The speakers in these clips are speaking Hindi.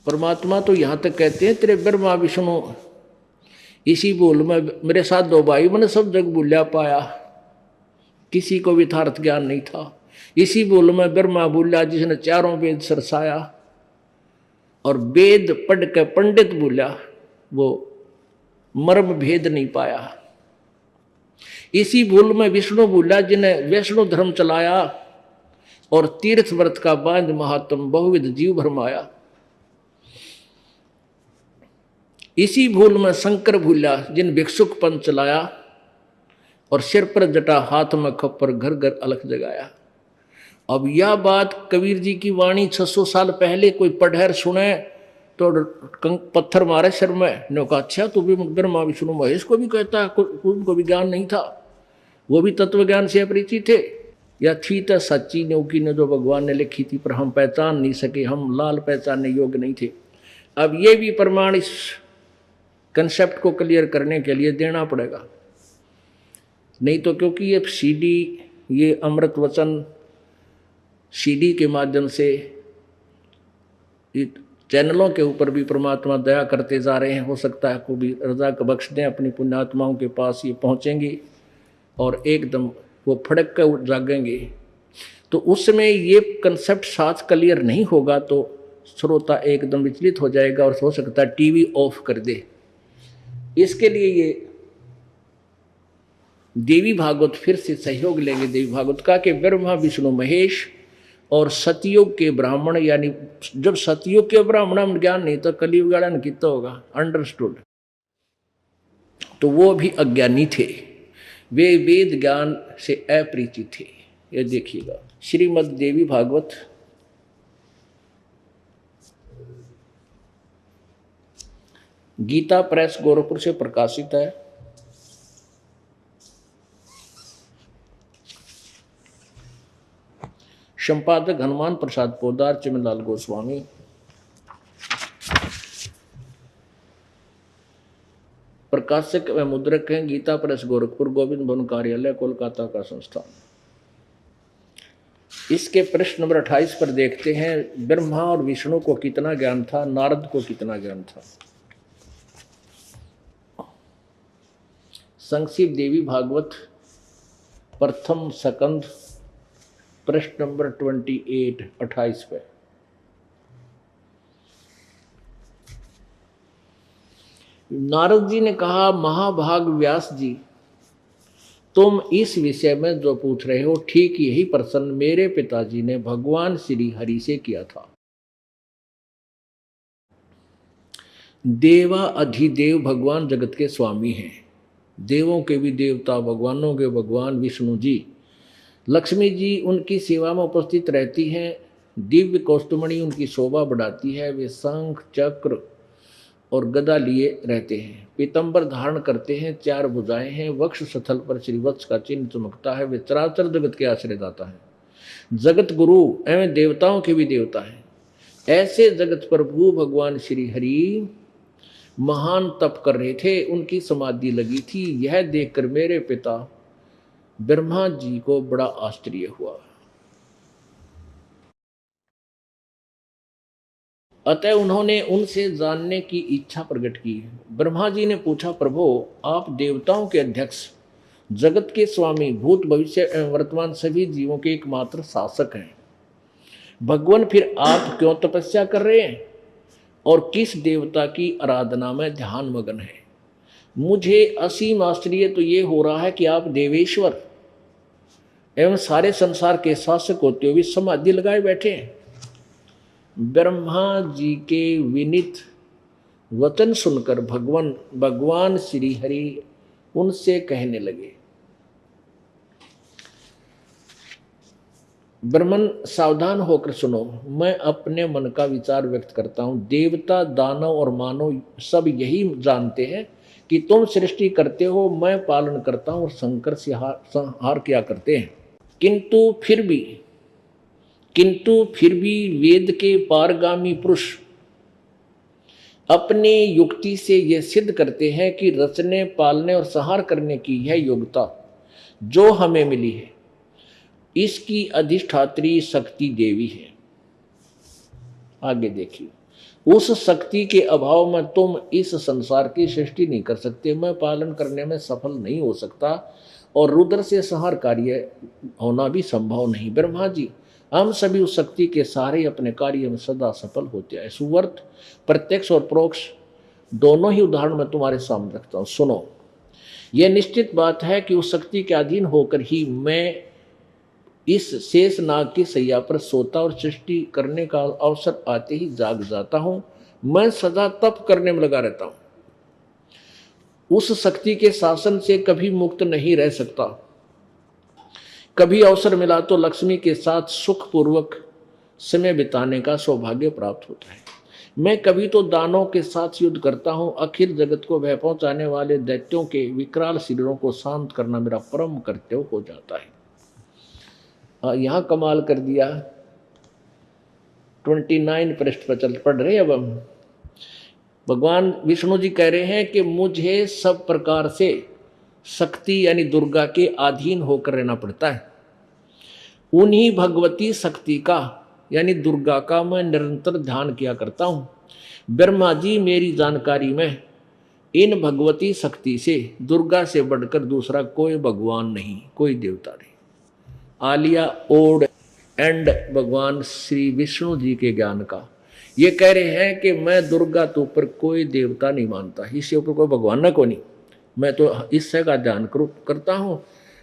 परमात्मा तो यहाँ तक कहते हैं तेरे ब्रह्मा विष्णु इसी बोल में मेरे साथ दो भाई मैंने सब जग भूलिया पाया, किसी को भी यथार्थ ज्ञान नहीं था। इसी बोल में ब्रह्मा बोला जिसने चारों वेद सरसाया, और वेद पढ़ के पंडित बोला वो मर्म भेद नहीं पाया। इसी भूल में विष्णु बोला जिन्हें वैष्णो धर्म चलाया, और तीर्थ व्रत का बांध महात्म बहुविध जीव भरमाया। इसी भूल में शंकर भूला जिन भिक्षुक पंथ चलाया, और सिर पर जटा हाथ में खप्पर घर घर अलख जगाया। अब यह बात कबीर जी की वाणी 600 साल पहले कोई पढ़र सुने तो पत्थर मारे सिर में। ने कहा अच्छा तू भी ब्रह्मा विष्णु महेश को भी कहता है, उनको भी ज्ञान नहीं था, वो भी तत्व ज्ञान से अपरिचित थे। या थी तो सच्ची न्योकी ने जो भगवान ने लिखी थी, पर हम पहचान नहीं सके, हम लाल पहचानने योग्य नहीं थे। अब ये भी प्रमाण इस कंसेप्ट को क्लियर करने के लिए देना पड़ेगा, नहीं तो क्योंकि ये सीडी, ये अमृत वचन सीडी के माध्यम से चैनलों के ऊपर भी परमात्मा दया करते जा रहे हैं। हो सकता है को भी रजा का बख्श दें, अपनी पुण्यात्माओं के पास ये पहुँचेंगे और एकदम वो फड़क कर जागेंगे। तो उसमें ये कंसेप्ट साथ क्लियर नहीं होगा तो श्रोता एकदम विचलित हो जाएगा और हो सकता है टीवी ऑफ कर दे। इसके लिए ये देवी भागवत फिर से सहयोग लेंगे देवी भागवत का कि ब्रह्मा विष्णु महेश और सतयुग के ब्राह्मण, यानी जब सतयुग के ब्राह्मण में ज्ञान नहीं तो कलयुग गाड़न कितना होगा, अंडरस्टूड। तो वो भी अज्ञानी थे, वे वेद ज्ञान से अपरिचित थे। ये देखिएगा श्रीमद् देवी भागवत गीता प्रेस गोरखपुर से प्रकाशित है। संपादक हनुमान प्रसाद पोदार, चिमनलाल गोस्वामी। प्रकाशक व मुद्रक हैं गीता प्रेस गोरखपुर, गोविंद भवन कार्यालय कोलकाता का संस्थान। इसके प्रश्न नंबर 28 पर देखते हैं, ब्रह्मा और विष्णु को कितना ज्ञान था, नारद को कितना ज्ञान था। संक्षिप्त देवी भागवत प्रथम सकंद प्रश्न नंबर 28 पे। नारद जी ने कहा, महाभाग व्यास जी, तुम इस विषय में जो पूछ रहे हो ठीक यही प्रश्न मेरे पिताजी ने भगवान श्री हरि से किया था। देवा अधिदेव भगवान जगत के स्वामी हैं, देवों के भी देवता, भगवानों के भगवान विष्णु जी। लक्ष्मी जी उनकी सेवा में उपस्थित रहती हैं, दिव्य कौस्तुमणि उनकी शोभा बढ़ाती है। वे शंख चक्र और गदा लिए रहते हैं, पीतंबर धारण करते हैं, 4 भुजाएं हैं, वक्ष स्थल पर श्रीवत्स का चिन्ह चमकता है। वे चराचर जगत के आश्रयदाता हैं, जगत गुरु एवं देवताओं के भी देवता हैं। ऐसे जगत प्रभु भगवान श्री हरि महान तप कर रहे थे, उनकी समाधि लगी थी। यह देखकर मेरे पिता ब्रह्मा जी को बड़ा आश्चर्य हुआ। अतः उन्होंने उनसे जानने की इच्छा प्रकट की। ब्रह्मा जी ने पूछा, प्रभु आप देवताओं के अध्यक्ष, जगत के स्वामी, भूत भविष्य एवं वर्तमान सभी जीवों के एकमात्र शासक हैं। भगवान फिर आप क्यों तपस्या कर रहे हैं और किस देवता की आराधना में ध्यान मग्न है? मुझे असीम आश्चर्य तो ये हो रहा है कि आप देवेश्वर एवं सारे संसार के शासक होते हुए समाधि लगाए बैठे हैं। ब्रह्मा जी के विनीत वचन सुनकर भगवान श्री हरि उनसे कहने लगे, ब्रह्मन सावधान होकर सुनो, मैं अपने मन का विचार व्यक्त करता हूँ। देवता, दानव और मानव सब यही जानते हैं कि तुम सृष्टि करते हो, मैं पालन करता हूँ और संकर से संहार किया करते हैं। किंतु फिर भी वेद के पारगामी पुरुष अपनी युक्ति से यह सिद्ध करते हैं कि रचने, पालने और संहार करने की यह योग्यता जो हमें मिली है, इसकी अधिष्ठात्री शक्ति देवी है। आगे देखिए, उस शक्ति के अभाव में तुम इस संसार की सृष्टि नहीं कर सकते, मैं पालन करने में सफल नहीं हो सकता, और रुद्र से संहार कार्य होना भी संभव नहीं। ब्रह्मा जी, हम सभी उस शक्ति के सहारे अपने कार्य में सदा सफल होते हैं। सुवर्त प्रत्यक्ष और परोक्ष दोनों ही उदाहरण मैं तुम्हारे सामने रखता हूँ। सुनो, यह निश्चित बात है कि उस शक्ति के अधीन होकर ही मैं इस शेष नाग की सैया पर सोता और सृष्टि करने का अवसर आते ही जाग जाता हूं। मैं सदा तप करने में लगा रहता हूं, उस शक्ति के शासन से कभी मुक्त नहीं रह सकता। कभी अवसर मिला तो लक्ष्मी के साथ सुखपूर्वक समय बिताने का सौभाग्य प्राप्त होता है। मैं कभी तो दानों के साथ युद्ध करता हूं। अखिल जगत को भय पहुंचाने वाले दैत्यों के विकराल शरीरों को शांत करना मेरा परम कर्तव्य हो जाता है। यहां कमाल कर दिया। 29 पृष्ठ पर चल पढ़ रहे। अब हम भगवान विष्णु जी कह रहे हैं कि मुझे सब प्रकार से शक्ति यानी दुर्गा के अधीन होकर रहना पड़ता है। उन्हीं भगवती शक्ति का यानी दुर्गा का मैं निरंतर ध्यान किया करता हूँ। ब्रह्मा जी, मेरी जानकारी में इन भगवती शक्ति से दुर्गा से बढ़कर दूसरा कोई भगवान नहीं, कोई देवता नहीं। आलिया ओड एंड भगवान श्री विष्णु जी के ज्ञान का ये कह रहे हैं कि मैं दुर्गा तो ऊपर कोई देवता नहीं मानता, इससे ऊपर कोई भगवान ना को नहीं, मैं तो इससे का ध्यान करता हूँ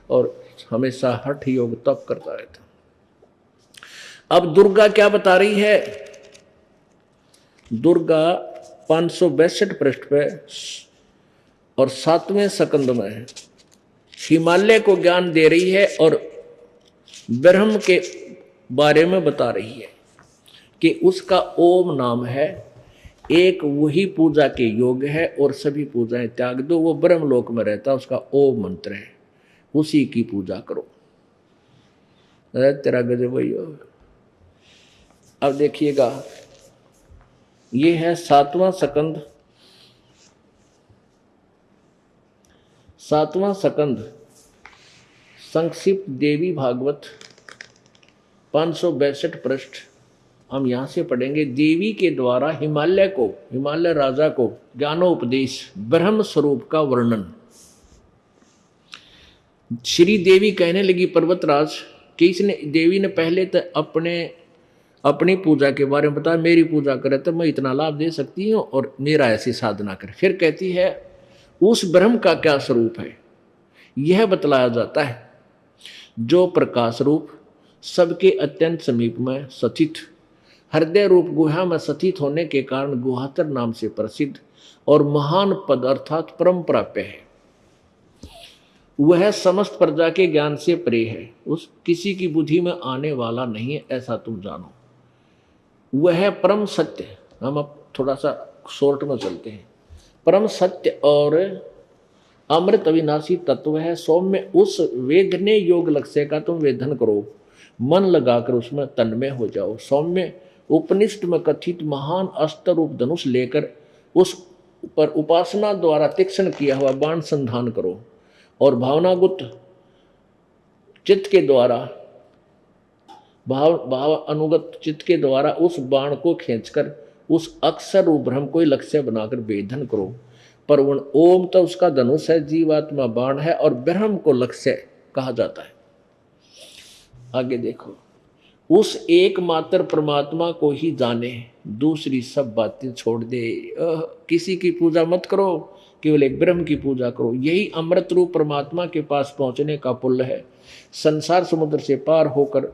और हमेशा हठ योग तप करता रहता। अब दुर्गा क्या बता रही है? दुर्गा 562 पृष्ठ पे और 7वें सकंद में हिमालय को ज्ञान दे रही है और ब्रह्म के बारे में बता रही है कि उसका ओम नाम है, एक वही पूजा के योग्य है और सभी पूजाएं त्याग दो। वो ब्रह्मलोक में रहता, उसका ओम मंत्र है, उसी की पूजा करो। अरे तेरा गजब भैया। अब देखिएगा, ये है 7वां सकंद। 7वां सकंद संक्षिप्त देवी भागवत 562 पृष्ठ हम यहाँ से पढ़ेंगे। देवी के द्वारा हिमालय राजा को ज्ञानोपदेश, ब्रह्म स्वरूप का वर्णन। श्री देवी कहने लगी पर्वतराज कि इसने देवी ने पहले तो अपनी पूजा के बारे में बताया, मेरी पूजा करे तो मैं इतना लाभ दे सकती हूँ और मेरा ऐसी साधना करे। फिर कहती है उस ब्रह्म का क्या स्वरूप है यह बतलाया जाता है, जो प्रकाश रूप सबके अत्यंत समीप में स्थित, हृदय रूप गुहा में स्थित होने के कारण गुहातर नाम से प्रसिद्ध और महान पद अर्थात परम प्राप्य है। वह समस्त प्रजा के ज्ञान से परे है, उस किसी की बुद्धि में आने वाला नहीं है, ऐसा तुम जानो। वह परम सत्य, हम अब थोड़ा सा शॉर्ट में चलते हैं। परम सत्य और अमृत अविनाशी तत्व है। सौम्य उस वेदने योग लक्ष्य का तुम वेदन करो, मन लगाकर उसमें तन्मय हो जाओ। सौम्य उपनिषद में कथित महान अस्त्र रूप धनुष लेकर उस पर उपासना द्वारा तीक्ष्ण किया हुआ बाण संधान करो और भावनागुत चित्त के द्वारा भाव अनुगत चित्त के द्वारा उस बाण को खींचकर उस अक्षर रूप ब्रह्म को लक्ष्य बनाकर वेदन करो। पर ओम तो उसका धनुष है, जीवात्मा बाण है और ब्रह्म को लक्ष्य कहा जाता है। आगे देखो, उस एकमात्र परमात्मा को ही जाने, दूसरी सब बातें छोड़ दे। किसी की पूजा मत करो, केवल एक ब्रह्म की पूजा करो। यही अमृत रूप परमात्मा के पास पहुंचने का पुल है। संसार समुद्र से पार होकर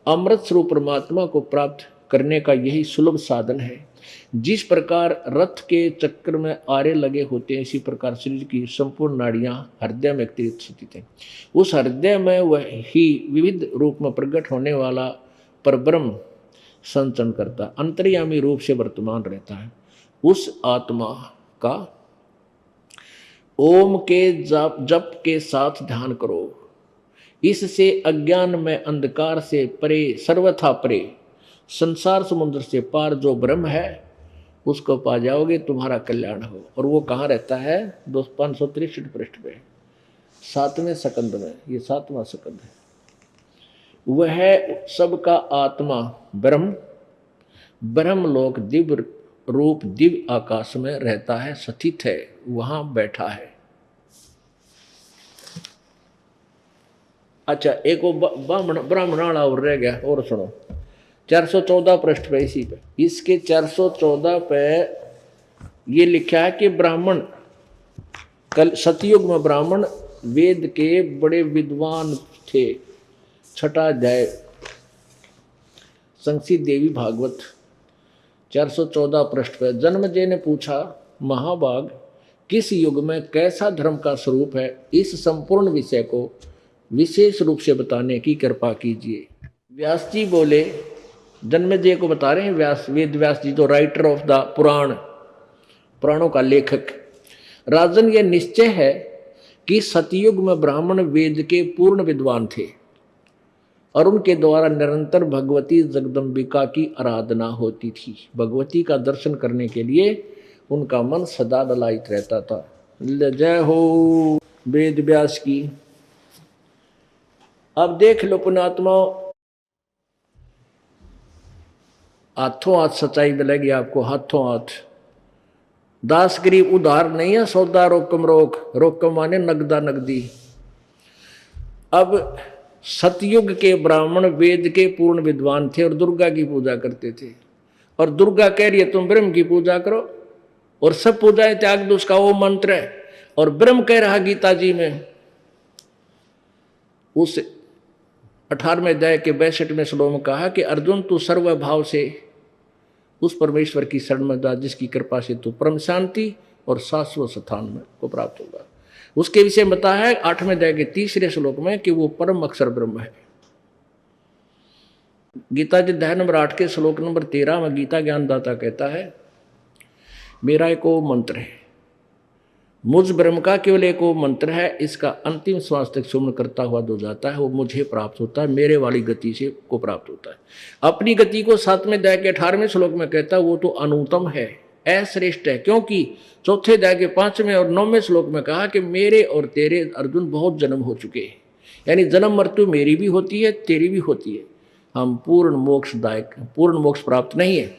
अमृत स्वरूप परमात्मा को प्राप्त करने का यही सुलभ साधन है। जिस प्रकार रथ के चक्र में आरे लगे होते हैं, इसी प्रकार शरीर की संपूर्ण नाड़ियां हृदय में स्थित हैं। उस हृदय में वह ही विविध रूप में प्रकट होने वाला परब्रह्म संचरण करता, अंतर्यामी रूप से वर्तमान रहता है। उस आत्मा का ओम के जप के साथ ध्यान करो। इससे अज्ञान में अंधकार से परे, सर्वथा परे, संसार समुद्र से पार जो ब्रह्म है उसको पा जाओगे, तुम्हारा कल्याण हो। और वो कहाँ रहता है? 563 पृष्ठ पे 7वें सकंद में, ये 7वां सकंद है। वह सबका आत्मा ब्रह्म, ब्रह्मलोक दिव्य रूप दिव्य आकाश में रहता है, स्थित है, वहां बैठा है। अच्छा, एक वो ब्राह्मण वाला और रह गया, और सुनो 414 पृष्ठ पे, इसी पे, इसके 414 पे ये लिखा है कि ब्राह्मण, कल सतयुग में ब्राह्मण वेद के बड़े विद्वान थे। छठा अध्याय संक्षिप्त देवी भागवत 414 पृष्ठ पे जन्मेजय ने पूछा, महाभाग किस युग में कैसा धर्म का स्वरूप है, इस संपूर्ण विषय को विशेष रूप से बताने की कृपा कीजिए। व्यास जी बोले, जन्मेजय को बता रहे हैं व्यास, वेद व्यास जी तो राइटर ऑफ द पुराण, पुराणों का लेखक। राजन, यह निश्चय है कि सतयुग में ब्राह्मण वेद के पूर्ण विद्वान थे और उनके द्वारा निरंतर भगवती जगदम्बिका की आराधना होती थी। भगवती का दर्शन करने के लिए उनका मन सदा ललायित रहता था। जय हो वेद व्यास की। अब देख लो पुण्यात्मा, हाथों हाथ सच्चाई मिलेगी आपको, हाथों हाथ। दास गरीब उधार नहीं है, सौदा रोकम रोक, रोकम माने नगदा नगदी। अब सतयुग के ब्राह्मण वेद के पूर्ण विद्वान थे और दुर्गा की पूजा करते थे, और दुर्गा कह रही है तुम ब्रह्म की पूजा करो, और सब पूजाएं त्याग दो, उसका वो मंत्र है। और ब्रह्म कह रहा गीता जी में, उस 18वें अध्याय के 62वें श्लोक में कहा कि अर्जुन तू सर्वभाव से उस परमेश्वर की शरण में जा जिसकी कृपा से तू परम शांति और शाश्वत स्थान में को प्राप्त होगा। उसके विषय में बताया है 8वें अध्याय के 3रे श्लोक में कि वो परम अक्षर ब्रह्म है। गीता जी अध्याय नंबर 8 के श्लोक नंबर 13 में गीता ज्ञानदाता कहता है, मेरा एक वो मंत्र है, मुझ ब्रह्म का केवल एक वो मंत्र है, इसका अंतिम श्वास तक सुमन करता हुआ जो जाता है वो मुझे प्राप्त होता है, मेरे वाली गति से को प्राप्त होता है। अपनी गति को 7वें अध्याय के 18वें श्लोक में कहता है वो तो अनुत्तम है, अश्रेष्ठ है, क्योंकि 4थे अध्याय के 5वें और 9वें श्लोक में कहा कि मेरे और तेरे अर्जुन बहुत जन्म हो चुके हैं, यानी जन्म मृत्यु मेरी भी होती है तेरी भी होती है, हम पूर्ण मोक्षदायक, पूर्ण मोक्ष प्राप्त नहीं है।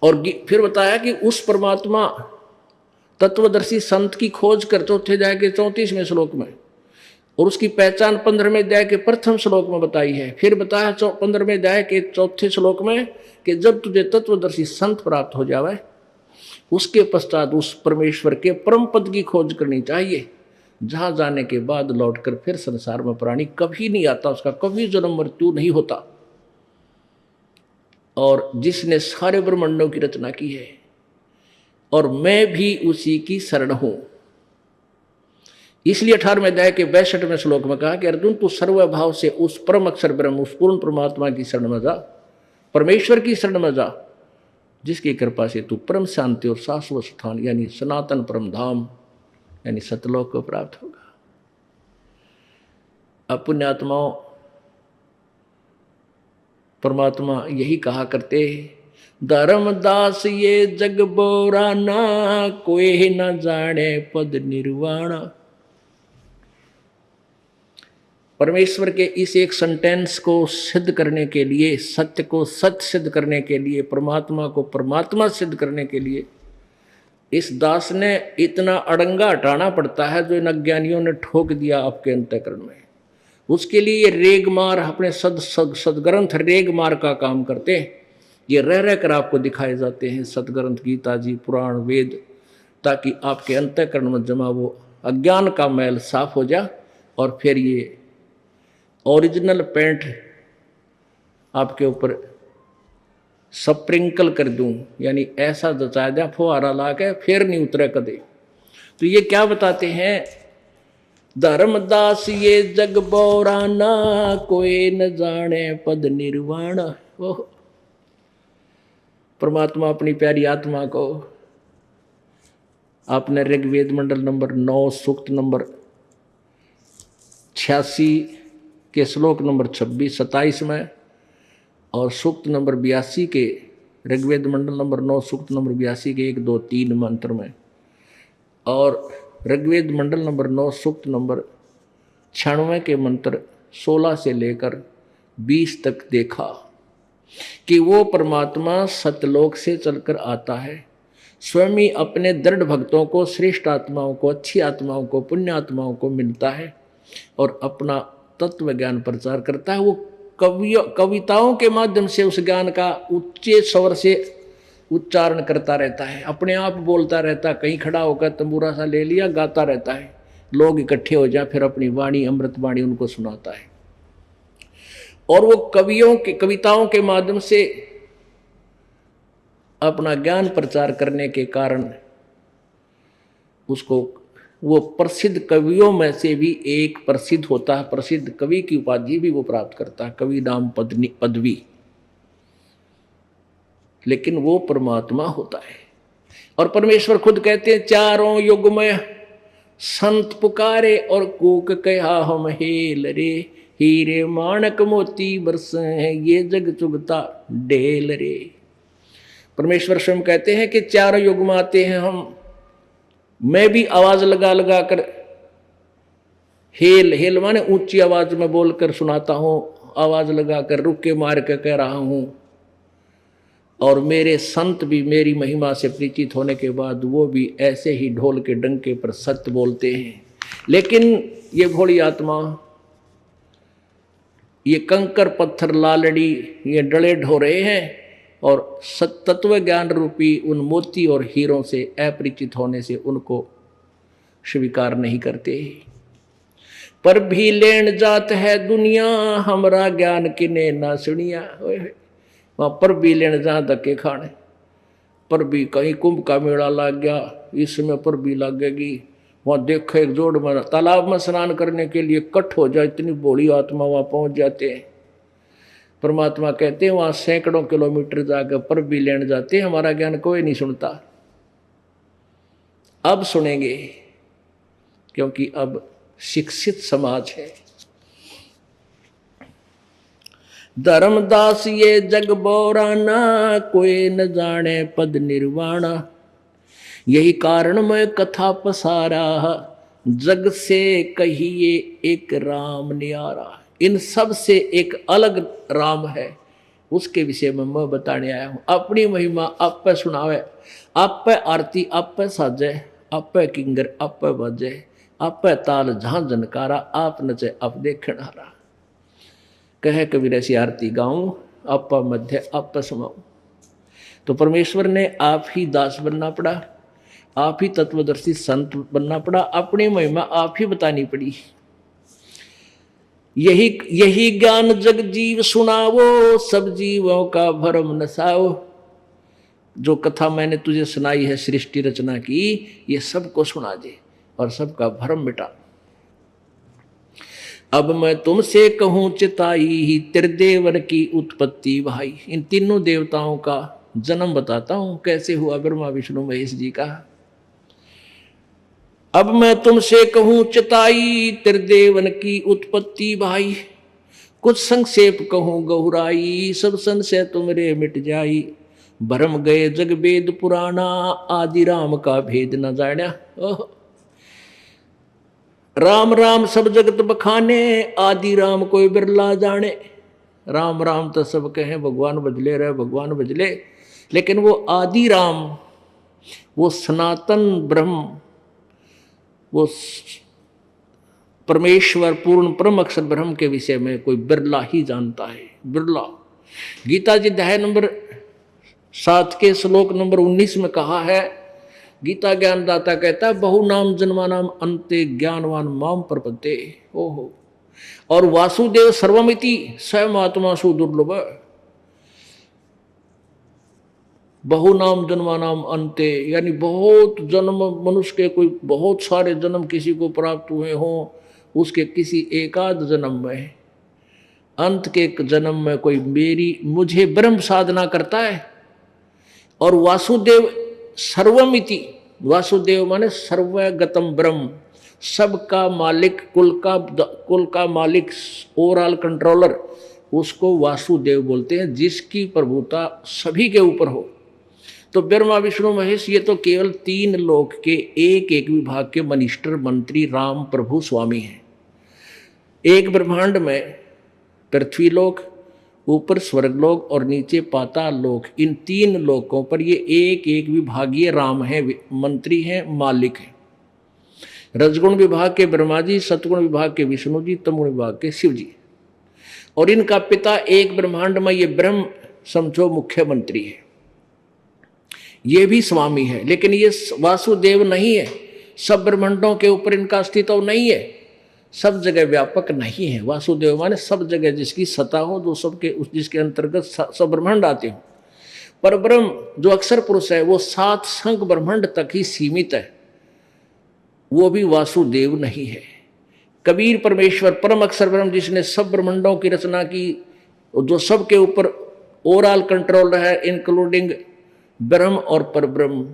और फिर बताया कि उस परमात्मा तत्वदर्शी संत की खोज कर 4थे अध्याय के 34वें श्लोक में, और उसकी पहचान 15वें अध्याय के प्रथम श्लोक में बताई है। फिर बताया 15वें अध्याय के 4थे श्लोक में कि जब तुझे तत्वदर्शी संत प्राप्त हो जावे, उसके पश्चात उस परमेश्वर के परम पद की खोज करनी चाहिए, जहां जाने के बाद लौटकर फिर संसार में प्राणी कभी नहीं आता, उसका कभी जन्म मृत्यु नहीं होता, और जिसने सारे ब्रह्मांडों की रचना की है, और मैं भी उसी की शरण हूं। इसलिए 18वें अध्याय के 62वें श्लोक में कहा कि अर्जुन तू सर्वभाव से उस परम अक्षर ब्रह्म, उस पूर्ण परमात्मा की शरण में जा, परमेश्वर की शरण में जा, जिसकी कृपा से तू परम शांति और शाश्वत स्थान यानी सनातन परम धाम यानी सतलोक को प्राप्त होगा। अब पुण्यात्माओं, परमात्मा यही कहा करते, धर्मदास ये जग बोराना, कोई न जाने पद निर्वाणा। परमेश्वर के इस एक सेंटेंस को सिद्ध करने के लिए, सत्य को सत्य सिद्ध करने के लिए, परमात्मा को परमात्मा सिद्ध करने के लिए इस दास ने इतना अड़ंगा हटाना पड़ता है जो इन अज्ञानियों ने ठोक दिया आपके अंतःकरण में। उसके लिए ये रेगमार, अपने सदग्रंथ रेगमार का काम करते हैं, ये रह रह कर आपको दिखाए जाते हैं सदग्रंथ गीता जी, पुराण, वेद, ताकि आपके अंतःकरण में जमा वो अज्ञान का मैल साफ हो जाए, और फिर ये ओरिजिनल पेंट आपके ऊपर स्प्रिंकल कर दूं, यानी ऐसा जचा दिया फुहारा ला के फिर नहीं उतरे कदे। तो ये क्या बताते हैं, धर्मदास ये जग बोराना, कोई न जाने पद निर्वाण। ओह, परमात्मा अपनी प्यारी आत्मा को आपने ऋग्वेद मंडल नंबर 9 सूक्त नंबर 86 के श्लोक नंबर 26-27 में, और सूक्त नंबर 82 के ऋग्वेद मंडल नंबर 9 सूक्त नंबर 82 के 1, 2, 3 मंत्र में, और ऋग्वेद मंडल नंबर 9 सूक्त नंबर 96 के मंत्र 16 से लेकर 20 तक देखा। कि वो परमात्मा सतलोक से चलकर आता है, स्वयं ही अपने दृढ़ भक्तों को, श्रेष्ठ आत्माओं को, अच्छी आत्माओं को, पुण्य आत्माओं को मिलता है और अपना तत्व ज्ञान प्रचार करता है। वो कविताओं के माध्यम से उस ज्ञान का उच्चे स्वर से उच्चारण करता रहता है, अपने आप बोलता रहता है, कहीं खड़ा होकर तंबूरा सा ले लिया, गाता रहता है, लोग इकट्ठे हो जाए, फिर अपनी वाणी, अमृत वाणी उनको सुनाता है। और वो कविताओं के माध्यम से अपना ज्ञान प्रचार करने के कारण उसको वो प्रसिद्ध कवियों में से भी एक प्रसिद्ध होता है, प्रसिद्ध कवि की उपाधि भी वो प्राप्त करता है, कवि नाम पदवी। लेकिन वो परमात्मा होता है। और परमेश्वर खुद कहते हैं, चारों युग में संत पुकारे और कूक कहा हम हेल रे, हीरे माणक मोती बरसे हैं ये जग चुगता ढेल रे। परमेश्वर स्वयं कहते हैं कि चारों युग में आते हैं हम, मैं भी आवाज लगा लगा कर, हेल माने ऊंची आवाज में बोलकर सुनाता हूं, आवाज लगाकर रुक के मार के कह रहा हूं। और मेरे संत भी मेरी महिमा से परिचित होने के बाद वो भी ऐसे ही ढोल के डंके पर सत्य बोलते हैं। लेकिन ये भोली आत्मा, ये कंकर पत्थर लालड़ी, ये डले ढो रहे हैं और तत्व ज्ञान रूपी उन मोती और हीरों से अपरिचित होने से उनको स्वीकार नहीं करते। पर भी लेन जात है दुनिया, हमरा ज्ञान किने ना सुनिया। वहां पर भी लेने जहाँ धक्के खाने, पर भी कहीं कुंभ का मेला लग गया, इस समय पर भी लगेगी। वहाँ देखो एक जोड़ में तालाब में स्नान करने के लिए कट हो जाए, इतनी भोली आत्मा वहाँ पहुँच जाते हैं। परमात्मा कहते हैं वहाँ सैकड़ों किलोमीटर जाकर पर भी लेने जाते हैं, हमारा ज्ञान कोई नहीं सुनता। अब सुनेंगे, क्योंकि अब शिक्षित समाज है। धर्मदास ये जग बोराना, कोई न जाने पद निर्वाणा। यही कारण मैं कथा पसारा, जग से कहिए एक राम न्यारा। इन सब से एक अलग राम है, उसके विषय में मैं बताने आया हूँ। अपनी महिमा आप पे सुनावे, आप पे आरती आप पे साजे, आप पे किंगर आप पे बजे, आप पे ताल जहाँ जनकारा, आप नचे आप देखण हारा। कहे कबीर ऐसी आरती गाऊं, आपा मध्य आपा समाऊं। तो परमेश्वर ने आप ही दास बनना पड़ा, आप ही तत्वदर्शी संत बनना पड़ा, अपनी महिमा आप ही बतानी पड़ी। यही ज्ञान जग जीव सुनावो, सब जीवों का भरम नसाओ। जो कथा मैंने तुझे सुनाई है सृष्टि रचना की, ये सबको सुना दे और सबका भरम मिटा। अब मैं तुमसे कहूं चिताई, त्रिदेवन की उत्पत्ति भाई। इन तीनों देवताओं का जन्म बताता हूं, कैसे हुआ ब्रह्मा विष्णु महेश जी का। अब मैं तुमसे कहूं चिताई, त्रिदेवन की उत्पत्ति भाई। कुछ संक्षेप कहूं गहुराई, सब संशय तुमरे मिट जाई। भरम गए जग वेद पुराना, आदि राम का भेद न जाना। राम राम सब जगत बखाने, आदि राम कोई बिरला जाने। राम राम तो सब कहें, भगवान बदले रहे भगवान बदले, लेकिन वो आदि राम, वो सनातन ब्रह्म, वो परमेश्वर पूर्ण परम अक्षर ब्रह्म के विषय में कोई बिरला ही जानता है, बिरला। गीता जी अध्याय नंबर 7 के श्लोक नंबर 19 में कहा है, गीता ज्ञानदाता कहता है, बहु नाम जन्मानाम अंते ज्ञानवान माम प्रपद्ये। ओहो। और वासुदेव सर्वमिति स्वयं आत्मा सु दुर्लभ। बहु नाम जन्मानाम अंते, यानी बहुत जन्म मनुष्य के, कोई बहुत सारे जन्म किसी को प्राप्त हुए हों, उसके किसी एकाध जन्म में, अंत के एक जन्म में कोई मुझे ब्रह्म साधना करता है। और वासुदेव सर्वमिति, वासुदेव माने सर्वगतम ब्रह्म, सबका मालिक, कुल का मालिक, ओवरऑल कंट्रोलर, उसको वासुदेव बोलते हैं, जिसकी प्रभुता सभी के ऊपर हो। तो ब्रह्मा विष्णु महेश ये तो केवल 3 लोक के एक एक विभाग के मिनिस्टर, मंत्री, राम प्रभु स्वामी हैं। एक ब्रह्मांड में पृथ्वी लोक, ऊपर स्वर्गलोक और नीचे पाताल लोक, इन 3 लोकों पर ये एक एक विभागीय राम है, मंत्री हैं, मालिक हैं। रजगुण विभाग के ब्रह्मा जी, सतगुण विभाग के विष्णु जी, तमगुण विभाग के शिव जी, और इनका पिता एक ब्रह्मांड में ये ब्रह्म समझो मुख्यमंत्री है, ये भी स्वामी है। लेकिन ये वासुदेव नहीं है, सब ब्रह्मांडों के ऊपर इनका अस्तित्व नहीं है, सब जगह व्यापक नहीं है। वासुदेव माने सब जगह जिसकी सत्ता हो, जो सबके जिसके अंतर्गत सब ब्रह्मांड आते हो। पर ब्रह्म जो अक्षर पुरुष है वो 7 संख ब्रह्मांड तक ही सीमित है, वो भी वासुदेव नहीं है। कबीर परमेश्वर परम अक्षर ब्रह्म जिसने सब ब्रह्मांडों की रचना की, जो सबके ऊपर ओवरऑल कंट्रोल है, इंक्लूडिंग ब्रह्म और परब्रह्म,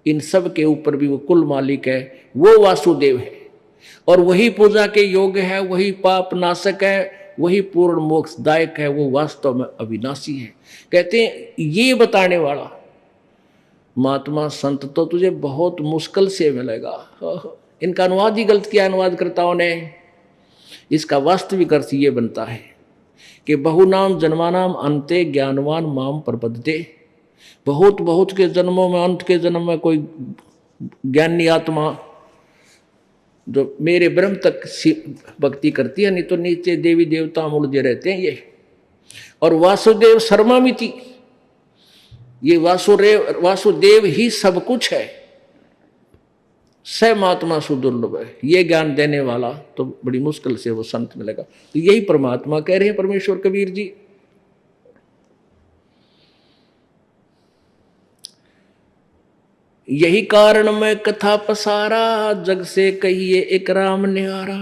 इन सब के ऊपर भी वो कुल मालिक है, वो वासुदेव है। और वही पूजा के योग्य है, वही पाप नाशक है, वही पूर्ण मोक्षदायक है, वो वास्तव में अविनाशी है। कहते हैं ये बताने वाला महात्मा संत तो तुझे बहुत मुश्किल से मिलेगा। इनका अनुवाद ही गलत किया अनुवादकर्ताओं ने। इसका वास्तविक अर्थ ये बनता है कि बहुनाम जन्मानाम अंते ज्ञानवान माम प्रपद्यते, बहुत बहुत के जन्मों में, अंत के जन्म में कोई ज्ञानी आत्मा जो मेरे ब्रह्म तक भक्ति करती है, नहीं तो नीचे देवी देवता उलझे रहते हैं ये। और वासुदेव सर्वमिति, ये वासुदेव ही सब कुछ है, स महात्मा सुदुर्लभ है। ये ज्ञान देने वाला तो बड़ी मुश्किल से वो संत मिलेगा। तो यही परमात्मा कह रहे हैं परमेश्वर कबीर जी। यही कारण मैं कथा पसारा, जग से कहिए एक राम निहारा।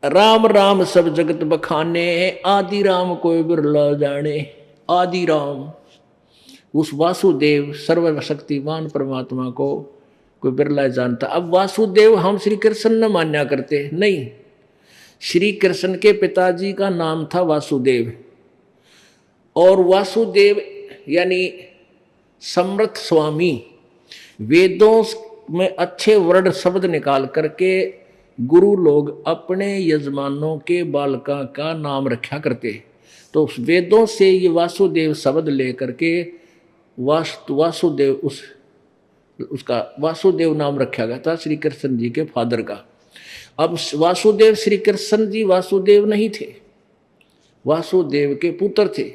राम राम सब जगत बखाने, आदि राम कोई बिरला जाने। आदि राम उस वासुदेव सर्वशक्तिमान परमात्मा को कोई बिरला जानता। अब वासुदेव हम श्री कृष्ण न मान्या करते नहीं। श्री कृष्ण के पिताजी का नाम था वासुदेव, और वासुदेव यानी समर्थ स्वामी, वेदों में अच्छे वर्ण शब्द निकाल करके गुरु लोग अपने यजमानों के बालका का नाम रखा करते। तो वेदों से ये वासुदेव शब्द लेकर के वासुदेव उसका वासुदेव नाम रखा गया था श्री कृष्ण जी के फादर का। अब वासुदेव श्री कृष्ण जी वासुदेव नहीं थे, वासुदेव के पुत्र थे,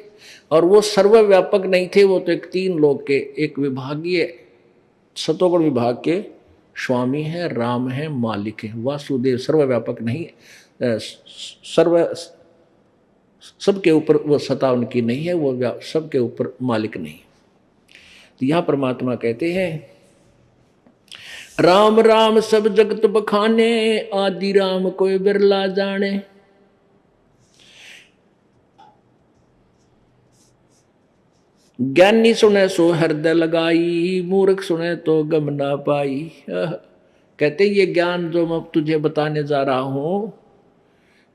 और वो सर्वव्यापक नहीं थे। वो तो एक 3 लोक के एक विभागीय सतोगुण विभाग के स्वामी है, राम है, मालिक है। वासुदेव सर्वव्यापक नहीं, सबके ऊपर वो सत्ता उनकी नहीं है, वो सबके ऊपर मालिक नहीं। तो यहाँ परमात्मा कहते हैं राम राम सब जगत बखाने, आदि राम कोई बिरला जाने। ज्ञानी सुने सो हृदय लगाई, मूर्ख सुने तो गम ना पाई। कहते ये ज्ञान जो मैं तुझे बताने जा रहा हूं,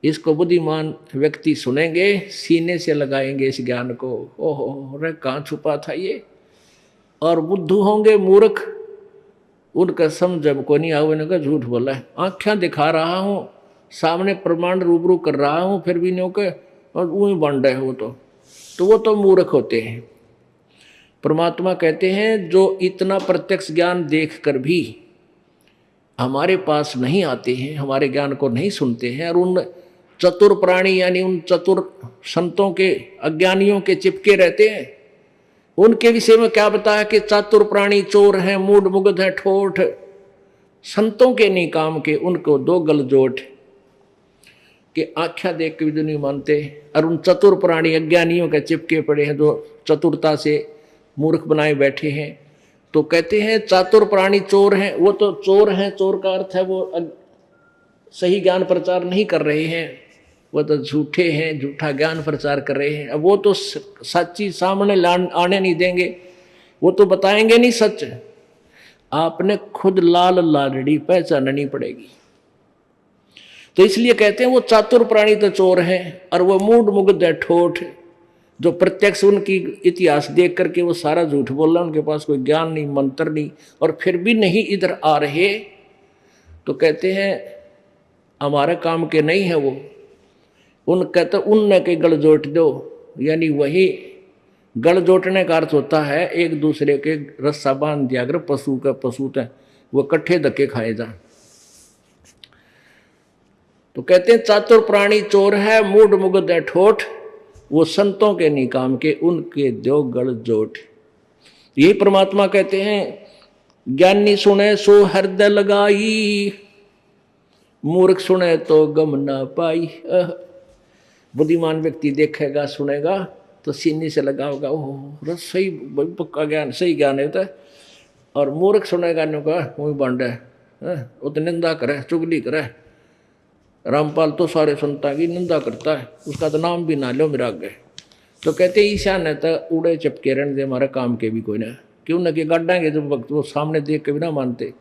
इसको बुद्धिमान व्यक्ति सुनेंगे, सीने से लगाएंगे इस ज्ञान को। ओहो रे कहाँ छुपा था ये। और बुद्धू होंगे मूर्ख, उनका समझ को नहीं आवे, उनका झूठ बोला है। आँखें दिखा रहा हूँ, सामने प्रमाण रूबरू कर रहा हूँ, फिर भी नहीं के और वही बन रहे हो तो वो तो मूर्ख होते हैं। परमात्मा कहते हैं जो इतना प्रत्यक्ष ज्ञान देख कर भी हमारे पास नहीं आते हैं, हमारे ज्ञान को नहीं सुनते हैं, और उन चतुर प्राणी यानी उन चतुर संतों के अज्ञानियों के चिपके रहते हैं, उनके विषय में क्या बताया कि चातुर प्राणी चोर हैं, मूड मुग्ध हैं, ठोठ, संतों के नहीं काम के, उनको 2 गलजोट कि आख्या देख के भी जो नहीं मानते। और उन चतुर प्राणी अज्ञानियों के चिपके पड़े हैं जो चतुरता से मूर्ख बनाए बैठे हैं। तो कहते हैं चातुर प्राणी चोर हैं, वो तो चोर हैं, चोर का अर्थ है वो सही ज्ञान प्रचार नहीं कर रहे हैं, वो तो झूठे हैं, झूठा ज्ञान प्रचार कर रहे हैं। अब वो तो सच्ची सामने आने नहीं देंगे, वो तो बताएंगे नहीं सच। आपने खुद लाल लालड़ी पहचाननी पड़ेगी। तो इसलिए कहते हैं वो चातुर प्राणी तो चोर हैं, और वो मूड मुग्ध है, ठोठ, जो प्रत्यक्ष उनकी इतिहास देख करके वो सारा झूठ बोल रहा, उनके पास कोई ज्ञान नहीं, मंत्र नहीं, और फिर भी नहीं इधर आ रहे। तो कहते हैं हमारे काम के नहीं है वो। उन कहते उनने के गल जोट दो, यानी वही गल जोटने का अर्थ होता है एक दूसरे के रस्सा बांध दिया अगर पशु का पशु तय वो कट्ठे धक्के खाए जा। तो कहते हैं चातुर प्राणी चोर है, मूड मुगद है ठोठ, वो संतों के नहीं काम के, उनके दो गल जोट। यही परमात्मा कहते हैं ज्ञानी सुने सो हृदय लगाई, मूर्ख सुने तो गम ना पाई। बुद्धिमान व्यक्ति देखेगा सुनेगा तो सीने से लगा होगा, ओह सही पक्का ज्ञान सही ज्ञान है तो। और मूर्ख सुनेगा नो का वही बंड है, वो तो निंदा करे चुगली करे। रामपाल तो सारे संता की निंदा करता है, उसका तो नाम भी ना लो मेरा आगे। तो कहते ईशा ने तो उड़े चपके रहने दे, हमारा काम के भी कोई ना, क्यों न कि गाड़ेंगे जब वक्त वो सामने देख के भी ना मानते।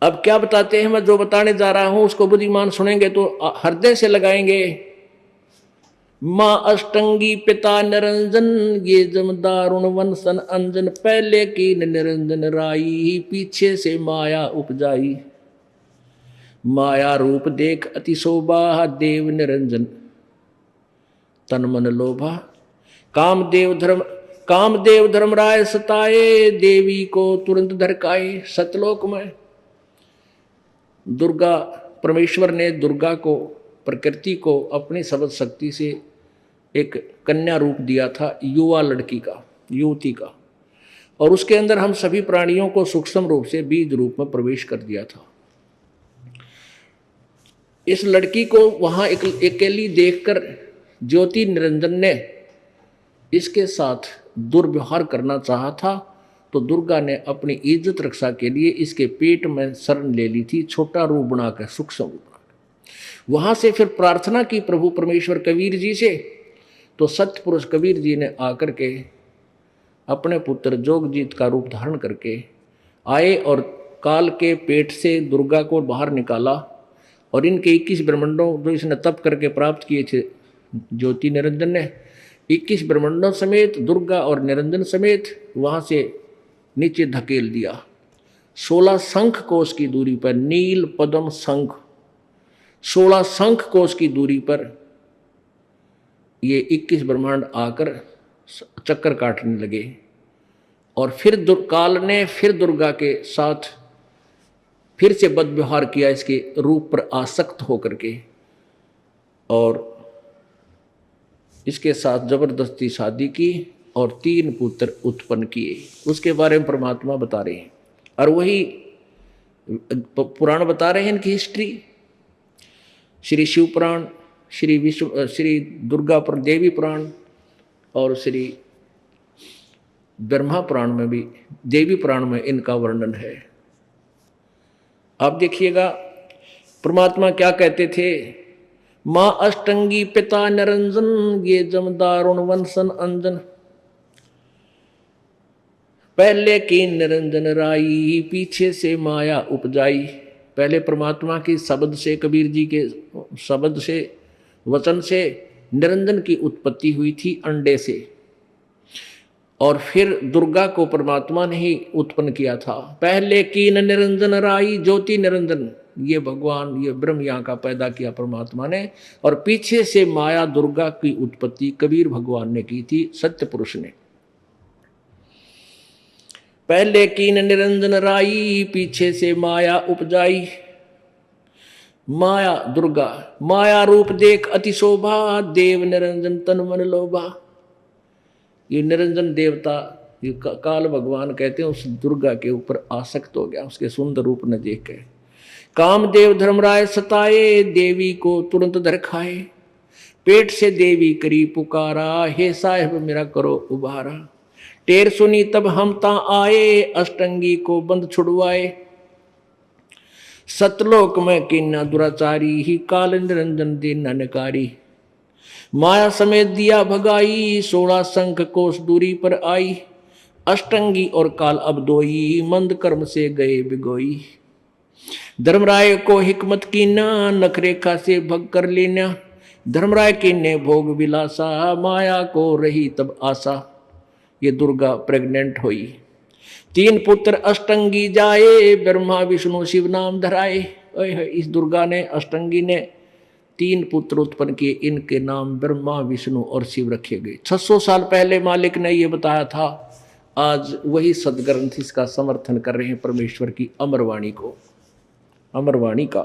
अब क्या बताते हैं, मैं जो बताने जा रहा हूं उसको बुद्धिमान सुनेंगे तो हृदय से लगाएंगे। माँ अष्टंगी पिता निरंजन, ये जमदारुण वंशन अंजन, पहले की निरंजन राई, पीछे से माया उपजाई। माया रूप देख अति शोभा, देव निरंजन तन मन लोभा। कामदेव धर्मराय सताए, देवी को तुरंत धरकाए। सतलोक में दुर्गा परमेश्वर ने दुर्गा को प्रकृति को अपनी शब्द शक्ति से एक कन्या रूप दिया था, युवा लड़की का, युवती का, और उसके अंदर हम सभी प्राणियों को सूक्ष्म रूप से बीज रूप में प्रवेश कर दिया था। इस लड़की को वहां अकेली देखकर ज्योति निरंजन ने इसके साथ दुर्व्यवहार करना चाहा था, तो दुर्गा ने अपनी इज्जत रक्षा के लिए इसके पेट में शरण ले ली थी, छोटा रूप बनाकर, सूक्ष्म रूप बनाकर। वहां से फिर प्रार्थना की प्रभु परमेश्वर कबीर जी से, तो सत्य पुरुष कबीर जी ने आकर के अपने पुत्र जोगजीत का रूप धारण करके आए और काल के पेट से दुर्गा को बाहर निकाला। और इनके 21 ब्रह्मंडों जो इसने तप करके प्राप्त किए थे ज्योति निरंजन ने, 21 ब्रह्मंडों समेत दुर्गा और निरंजन समेत वहां से नीचे धकेल दिया। 16 शंख कोश की दूरी पर, नील पद्म शंख, 16 शंख कोश की दूरी पर ये 21 ब्रह्मांड आकर चक्कर काटने लगे। और फिर काल ने फिर दुर्गा के साथ फिर से बदव्यवहार किया, इसके रूप पर आसक्त होकर के, और इसके साथ जबरदस्ती शादी की और 3 पुत्र उत्पन्न किए। उसके बारे में परमात्मा बता रहे हैं, और वही पुराण बता रहे हैं इनकी हिस्ट्री। श्री शिव पुराण, श्री दुर्गा पर देवी पुराण और श्री ब्रह्मा पुराण में भी, देवी पुराण में इनका वर्णन है। आप देखिएगा परमात्मा क्या कहते थे, माँ अष्टंगी पिता निरंजन, ये जमदारुण वंशन अंजन, पहले की निरंजन राई, पीछे से माया उपजाई। पहले परमात्मा की शब्द से, कबीर जी के शब्द से, वचन से निरंजन की उत्पत्ति हुई थी अंडे से, और फिर दुर्गा को परमात्मा ने ही उत्पन्न किया था। पहले की निरंजन राई, ज्योति निरंजन, ये भगवान, ये ब्रह्म यहाँ का पैदा किया परमात्मा ने, और पीछे से माया दुर्गा की उत्पत्ति कबीर भगवान ने की थी, सत्य पुरुष ने। पहले कीन निरंजन राई, पीछे से माया उपजाई। माया दुर्गा, माया रूप देख अति शोभा, देव निरंजन तन मन लोभा। ये निरंजन देवता, ये काल भगवान कहते हैं, उस दुर्गा के ऊपर आसक्त हो गया, उसके सुंदर रूप ने देख के। कामदेव धर्मराय सताए, देवी को तुरंत धर खाए। पेट से देवी करी पुकारा, हे साहिब मेरा करो उबारा। टेर सुनी तब हम ता आए, अष्टंगी को बंद छुड़वाए। सतलोक में किन्ना दुराचारी, ही काल निरंजन दीन नकारी। माया समेत दिया भगाई, 16 शंख कोस दूरी पर आई। अष्टंगी और काल अब दोई, मंद कर्म से गए बिगोई। धर्मराय को हिकमत कीना, नखरेखा से भग कर लेना। धर्मराय कीने भोग विलासा, माया को रही तब आशा। ये दुर्गा प्रेग्नेंट हुई। 3 पुत्र अष्टंगी जाए, ब्रह्मा विष्णु शिव नाम धराए। ओए होए, इस दुर्गा ने, अष्टंगी ने 3 पुत्र उत्पन्न किए, इनके नाम ब्रह्मा, विष्णु और शिव रखे गए। 600 साल पहले मालिक ने ये बताया था, आज वही सदग्रंथ इसका समर्थन कर रहे हैं, परमेश्वर की अमरवाणी को, अमरवाणी का।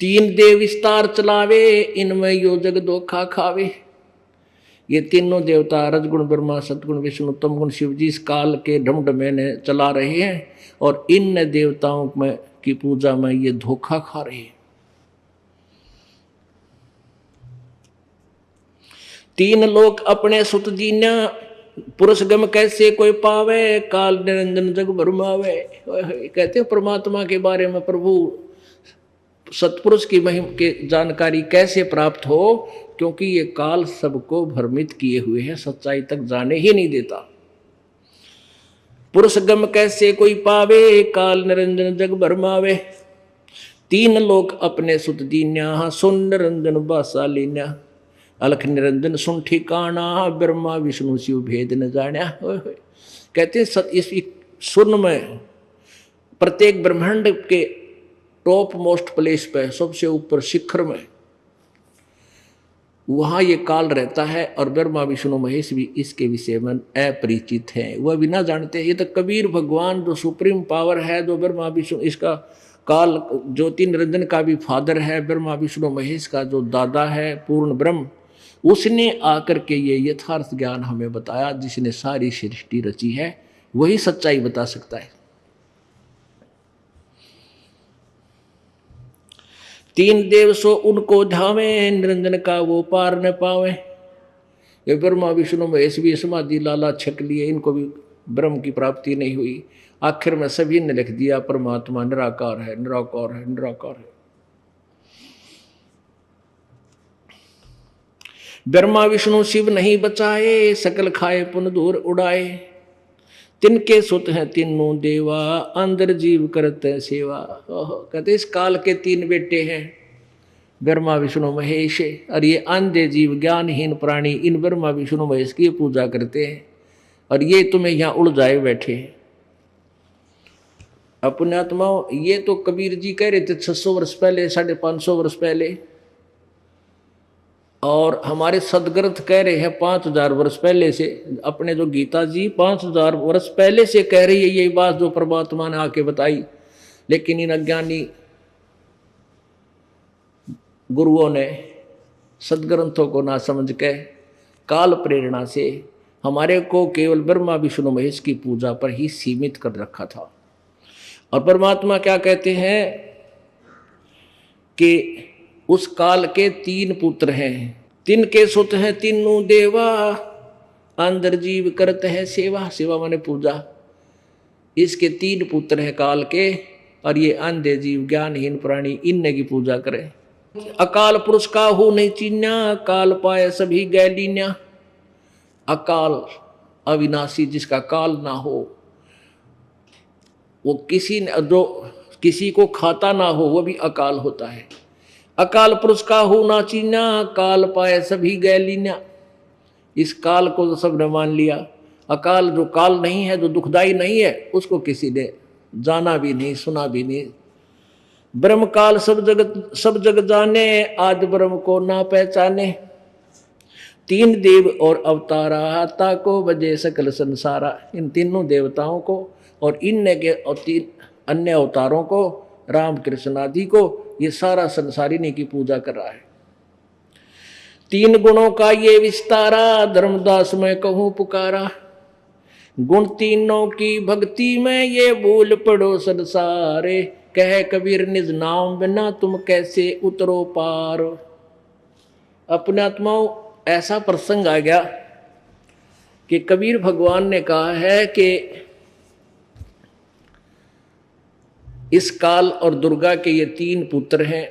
3 देव विस्तार चलावे, इनमें यो जग धोखा खावे। ये तीनों देवता रजगुण ब्रह्मा, सतगुण विष्णु, तमगुण शिव जी इस काल के ढमढमे ने चला रहे हैं, और इन देवताओं में की पूजा में ये धोखा खा रहे हैं। 3 लोक अपने सुत दीन्या, पुरुष गम कैसे कोई पावे, काल निरंजन जग भरमावे। कहते हैं परमात्मा के बारे में, प्रभु सतपुरुष की महिमा की जानकारी कैसे प्राप्त हो, क्योंकि ये काल सबको भ्रमित किए हुए है, सच्चाई तक जाने ही नहीं देता। पुरुष गम कैसे कोई पावे, काल निरंजन जग भरमावे। 3 लोक अपने सुत दीन्या, सुन निरंजन बासा लीन्या। अलख निरंजन सुन ठिकाना, ब्रह्मा विष्णु शिव भेद न जान्या। कहते हैं इस सुन में, प्रत्येक ब्रह्मांड के टॉप मोस्ट प्लेस पे, सबसे ऊपर शिखर में, वहाँ ये काल रहता है, और ब्रह्मा विष्णु महेश भी इसके विषय में अपरिचित हैं, वह भी ना जानते। ये तो कबीर भगवान जो सुप्रीम पावर है, जो ब्रह्मा विष्णु, इसका काल ज्योति निरंजन का भी फादर है, ब्रह्मा विष्णु महेश का जो दादा है पूर्ण ब्रह्म, उसने आकर के ये यथार्थ ज्ञान हमें बताया। जिसने सारी सृष्टि रची है वही सच्चाई बता सकता है। 3 देव सो उनको धावे, निरंजन का वो पार न पावे। ये ब्रह्मा विष्णु महेश भी समाधि लाला छक लिए, इनको भी ब्रह्म की प्राप्ति नहीं हुई। आखिर में सभी ने लिख दिया परमात्मा निराकार है, निराकार है, निराकार है। ब्रह्मा विष्णु शिव नहीं बचाए, सकल खाए पुन दूर उड़ाए। तिनके सुत हैं तीनों देवा, अंदर जीव करते सेवा। कहते इस काल के 3 बेटे हैं, ब्रह्मा विष्णु महेश, और ये अंधे जीव ज्ञानहीन प्राणी इन ब्रह्मा विष्णु महेश की पूजा करते हैं, और ये तुम्हें यहाँ उलझाए बैठे। अपने आत्माओं, ये तो कबीर जी कह रहे थे 600 वर्ष पहले, 550 वर्ष पहले, और हमारे सदग्रंथ कह रहे हैं 5000 वर्ष पहले से। अपने जो गीता जी 5000 वर्ष पहले से कह रही है यही बात जो परमात्मा ने आके बताई, लेकिन इन अज्ञानी गुरुओं ने सदग्रंथों को ना समझ के काल प्रेरणा से हमारे को केवल ब्रह्मा विष्णु महेश की पूजा पर ही सीमित कर रखा था। और परमात्मा क्या कहते हैं कि उस काल के 3 पुत्र हैं, तिनके सुत हैं तीनों देवा, अंदर जीव करते हैं सेवा। सेवा माने पूजा। इसके 3 पुत्र हैं काल के, और ये अंधे जीव ज्ञानहीन प्राणी इनने की पूजा करें। अकाल पुरुष का हो नहीं चीन्या, काल पाए सभी गैलीन्या। अकाल अविनाशी, जिसका काल ना हो, वो जो किसी को खाता ना हो, वो भी अकाल होता है। अकाल पुरुष का हो ना चीन्या, काल पाए सभी गैलीन्या। इस काल को तो सबने मान लिया। अकाल जो काल नहीं है, जो दुखदाई नहीं है, उसको किसी ने जाना भी नहीं, सुना भी नहीं। ब्रह्म काल सब जग जाने, आज ब्रह्म को ना पहचाने। 3 देव और अवतारा, आता को बजे सकल संसारा। इन तीनों देवताओं को और इन के 3 अन्य अवतारों को, राम कृष्ण आदि को, ये सारा संसार इन्हीं की पूजा कर रहा है। 3 गुणों का ये विस्तारा, धर्मदास मैं कहूँ पुकारा। गुण तीनों की भक्ति में ये भूल पड़ो संसारे, कह कबीर निज नाम बिना तुम कैसे उतरो पार। अपने आत्माओं, ऐसा प्रसंग आ गया कि कबीर भगवान ने कहा है कि इस काल और दुर्गा के ये 3 पुत्र हैं।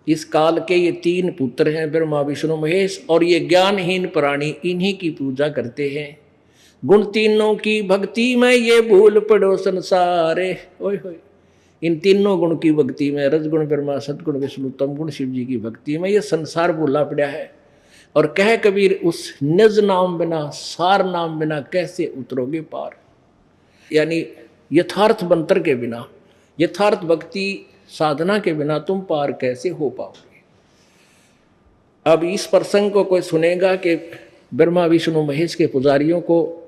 इस काल के ये 3 पुत्र हैं, ब्रह्मा विष्णु महेश, और ये ज्ञानहीन प्राणी इन्हीं की पूजा करते हैं। गुण तीनों की भक्ति में ये भूल पड़ो संसारे। ओए होए, इन तीनों गुण की भक्ति में, रजगुण ब्रह्मा, सतगुण विष्णु, तमगुण शिव जी की भक्ति में ये संसार भूला पड़ा है। और कह कबीर उस निज नाम बिना, सार नाम बिना कैसे उतरोगे पार। यानी यथार्थ मंत्र के बिना, यथार्थ भक्ति साधना के बिना तुम पार कैसे हो पाओगे। अब इस प्रसंग को कोई सुनेगा कि ब्रह्मा विष्णु महेश के पुजारियों को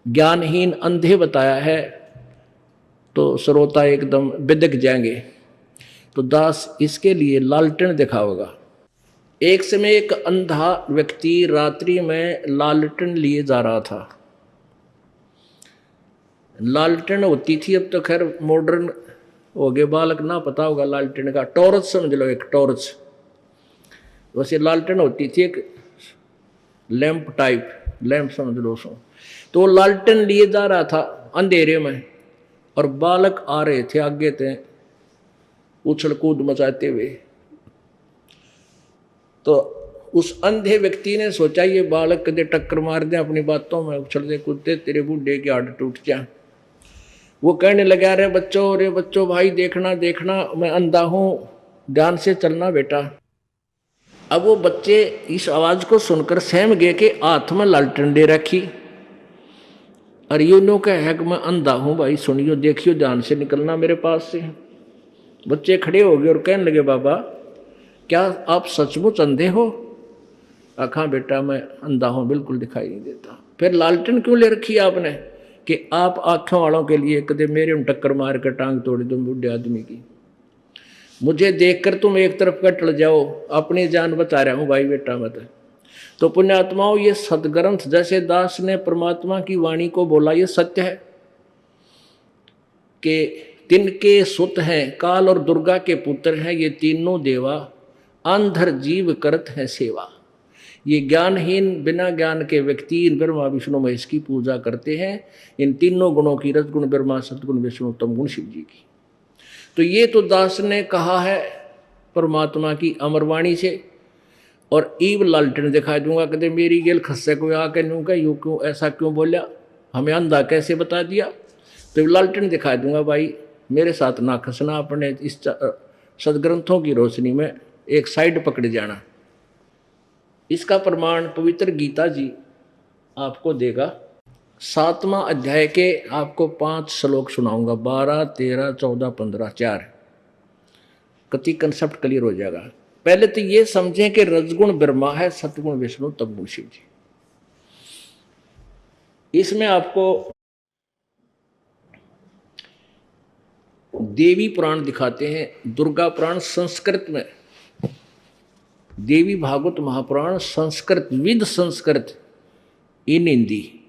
ज्ञानहीन अंधे बताया है, तो श्रोता एकदम बिदक जाएंगे। तो दास इसके लिए लालटेन दिखाओगा। एक समय एक अंधा व्यक्ति रात्रि में लालटेन लिए जा रहा था। लालटेन होती थी, अब तो खैर मॉडर्न हो गए, बालक ना पता होगा लालटेन का, टॉर्च समझ लो, एक टॉर्च। वैसे लालटेन होती थी एक लैंप टाइप, लैंप समझ लो उसको। तो लालटेन लिए जा रहा था अंधेरे में, और बालक आ रहे थे आगे थे उछल कूद मचाते हुए। तो उस अंधे व्यक्ति ने सोचा ये बालक कदे टक्कर मार दे अपनी बातों में, उछलते कूदते, तेरे बूढ़े की हाथ टूट जाए। वो कहने लगा, रे बच्चों भाई देखना देखना, मैं अंधा हूं, ध्यान से चलना बेटा। अब वो बच्चे इस आवाज को सुनकर सहम गए कि हाथ में लालटेन ले रखी, और यूं कहे कि मैं अंधा हूं भाई, सुनियो देखियो, ध्यान से निकलना मेरे पास से। बच्चे खड़े हो गए और कहने लगे, बाबा क्या आप सचमुच अंधे हो? आखा बेटा मैं अंधा हूं, बिल्कुल दिखाई नहीं देता। फिर लालटेन क्यों ले रखी आपने? कि आप आंखों वालों के लिए कदे मेरे में टक्कर मार कर टांग तोड़ दो बूढ़े आदमी की, मुझे देखकर तुम एक तरफ का टल जाओ, अपनी जान बचा रहा हूं भाई बेटा मत। तो पुण्यात्माओं, ये सदग्रंथ जैसे दास ने परमात्मा की वाणी को बोला, ये सत्य है कि तिनके सुत हैं, काल और दुर्गा के पुत्र हैं, ये तीनों देवा, अंधर जीव करत है सेवा। ये ज्ञानहीन बिना ज्ञान के व्यक्ति इन ब्रह्मा विष्णु महेश की पूजा करते हैं, इन तीनों गुणों की, रजगुण ब्रह्मा, सतगुण विष्णु, तम गुण शिव जी की। तो ये तो दास ने कहा है परमात्मा की अमरवाणी से, और ईव लालटेन दिखा दूंगा, कहते मेरी गेल खस्से को आके नू का यूं क्यों ऐसा क्यों बोला, हमें अंधा कैसे बता दिया। तो लालटेन दिखा दूंगा, भाई मेरे साथ ना खसना, अपने इस सदग्रंथों की रोशनी में एक साइड पकड़ जाना। इसका प्रमाण पवित्र गीता जी आपको देगा। 7वां अध्याय के आपको 5 श्लोक सुनाऊंगा, 12, 13, 14, 15, 4। कति कंसेप्ट क्लियर हो जाएगा। पहले तो ये समझें कि रजगुण ब्रह्मा है, सतगुण विष्णु, तमगुण शिव जी। इसमें आपको देवी पुराण दिखाते हैं, दुर्गा पुराण संस्कृत में, देवी भागवत महापुराण संस्कृत विद संस्कृत इन हिंदी,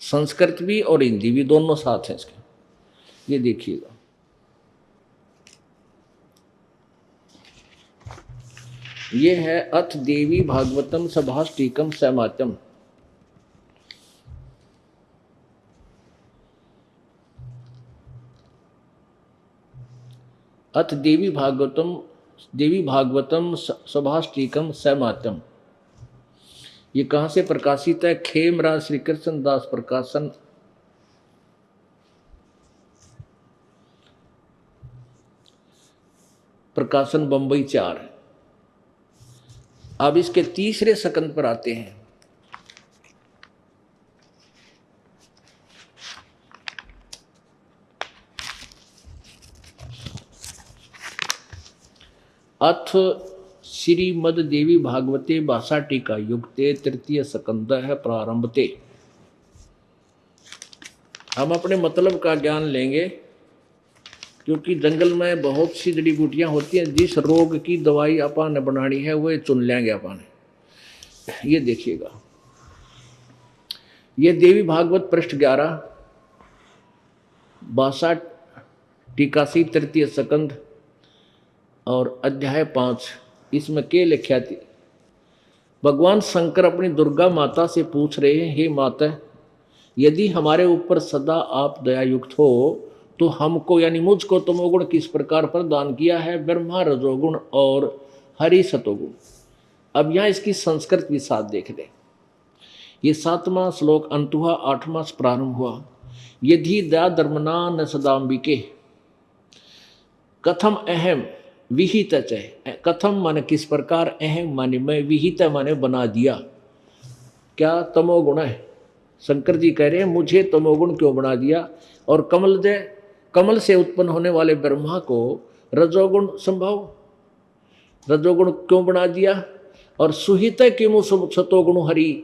संस्कृत भी और हिंदी भी दोनों साथ हैं इसके। ये देखिएगा, ये है अथ देवी भागवतम सभाष्टिकम सैमात्यम। अथ देवी भागवतम सभाष्टिकम सैमात्यम। ये कहाँ से प्रकाशित है? खेमराज श्री कृष्ण दास प्रकाशन, प्रकाशन बंबई 4। अब इसके तीसरे सकंद पर आते हैं। अथ श्रीमद देवी भागवते भाषा टीका युक्ते तृतीय सकंद है प्रारंभते। हम अपने मतलब का ज्ञान लेंगे, क्योंकि जंगल में बहुत सी जड़ी बूटियां होती हैं, जिस रोग की दवाई अपन ने बनानी है वो चुन लेंगे अपन। ये देखिएगा, ये देवी भागवत पृष्ठ 11 भाषा टीकासी तृतीय सकंद और अध्याय 5। इसमें के लिखा थी, भगवान शंकर अपनी दुर्गा माता से पूछ रहे हैं, हे माता, यदि हमारे ऊपर सदा आप दयायुक्त हो तो हमको यानी मुझको तमोगुण किस प्रकार प्रदान किया है? ब्रह्मा रजोगुण और हरि सतोगुण। अब यहाँ इसकी संस्कृत भी साथ देख ले। ये 7वां श्लोक अंत हुआ, 8वां प्रारंभ हुआ। यदि दया धर्मना न सदाम्बिके कथम अहम विहित च। कथम माने किस प्रकार, अहम माने मैं, विहित माने बना दिया। क्या तमोगुण है? शंकर जी कह रहे हैं मुझे तमोगुण क्यों बना दिया? और कमल जय कमल से उत्पन्न होने वाले ब्रह्मा को रजोगुण संभव, रजोगुण क्यों बना दिया? और सुहित किमु सतोगुण हरि,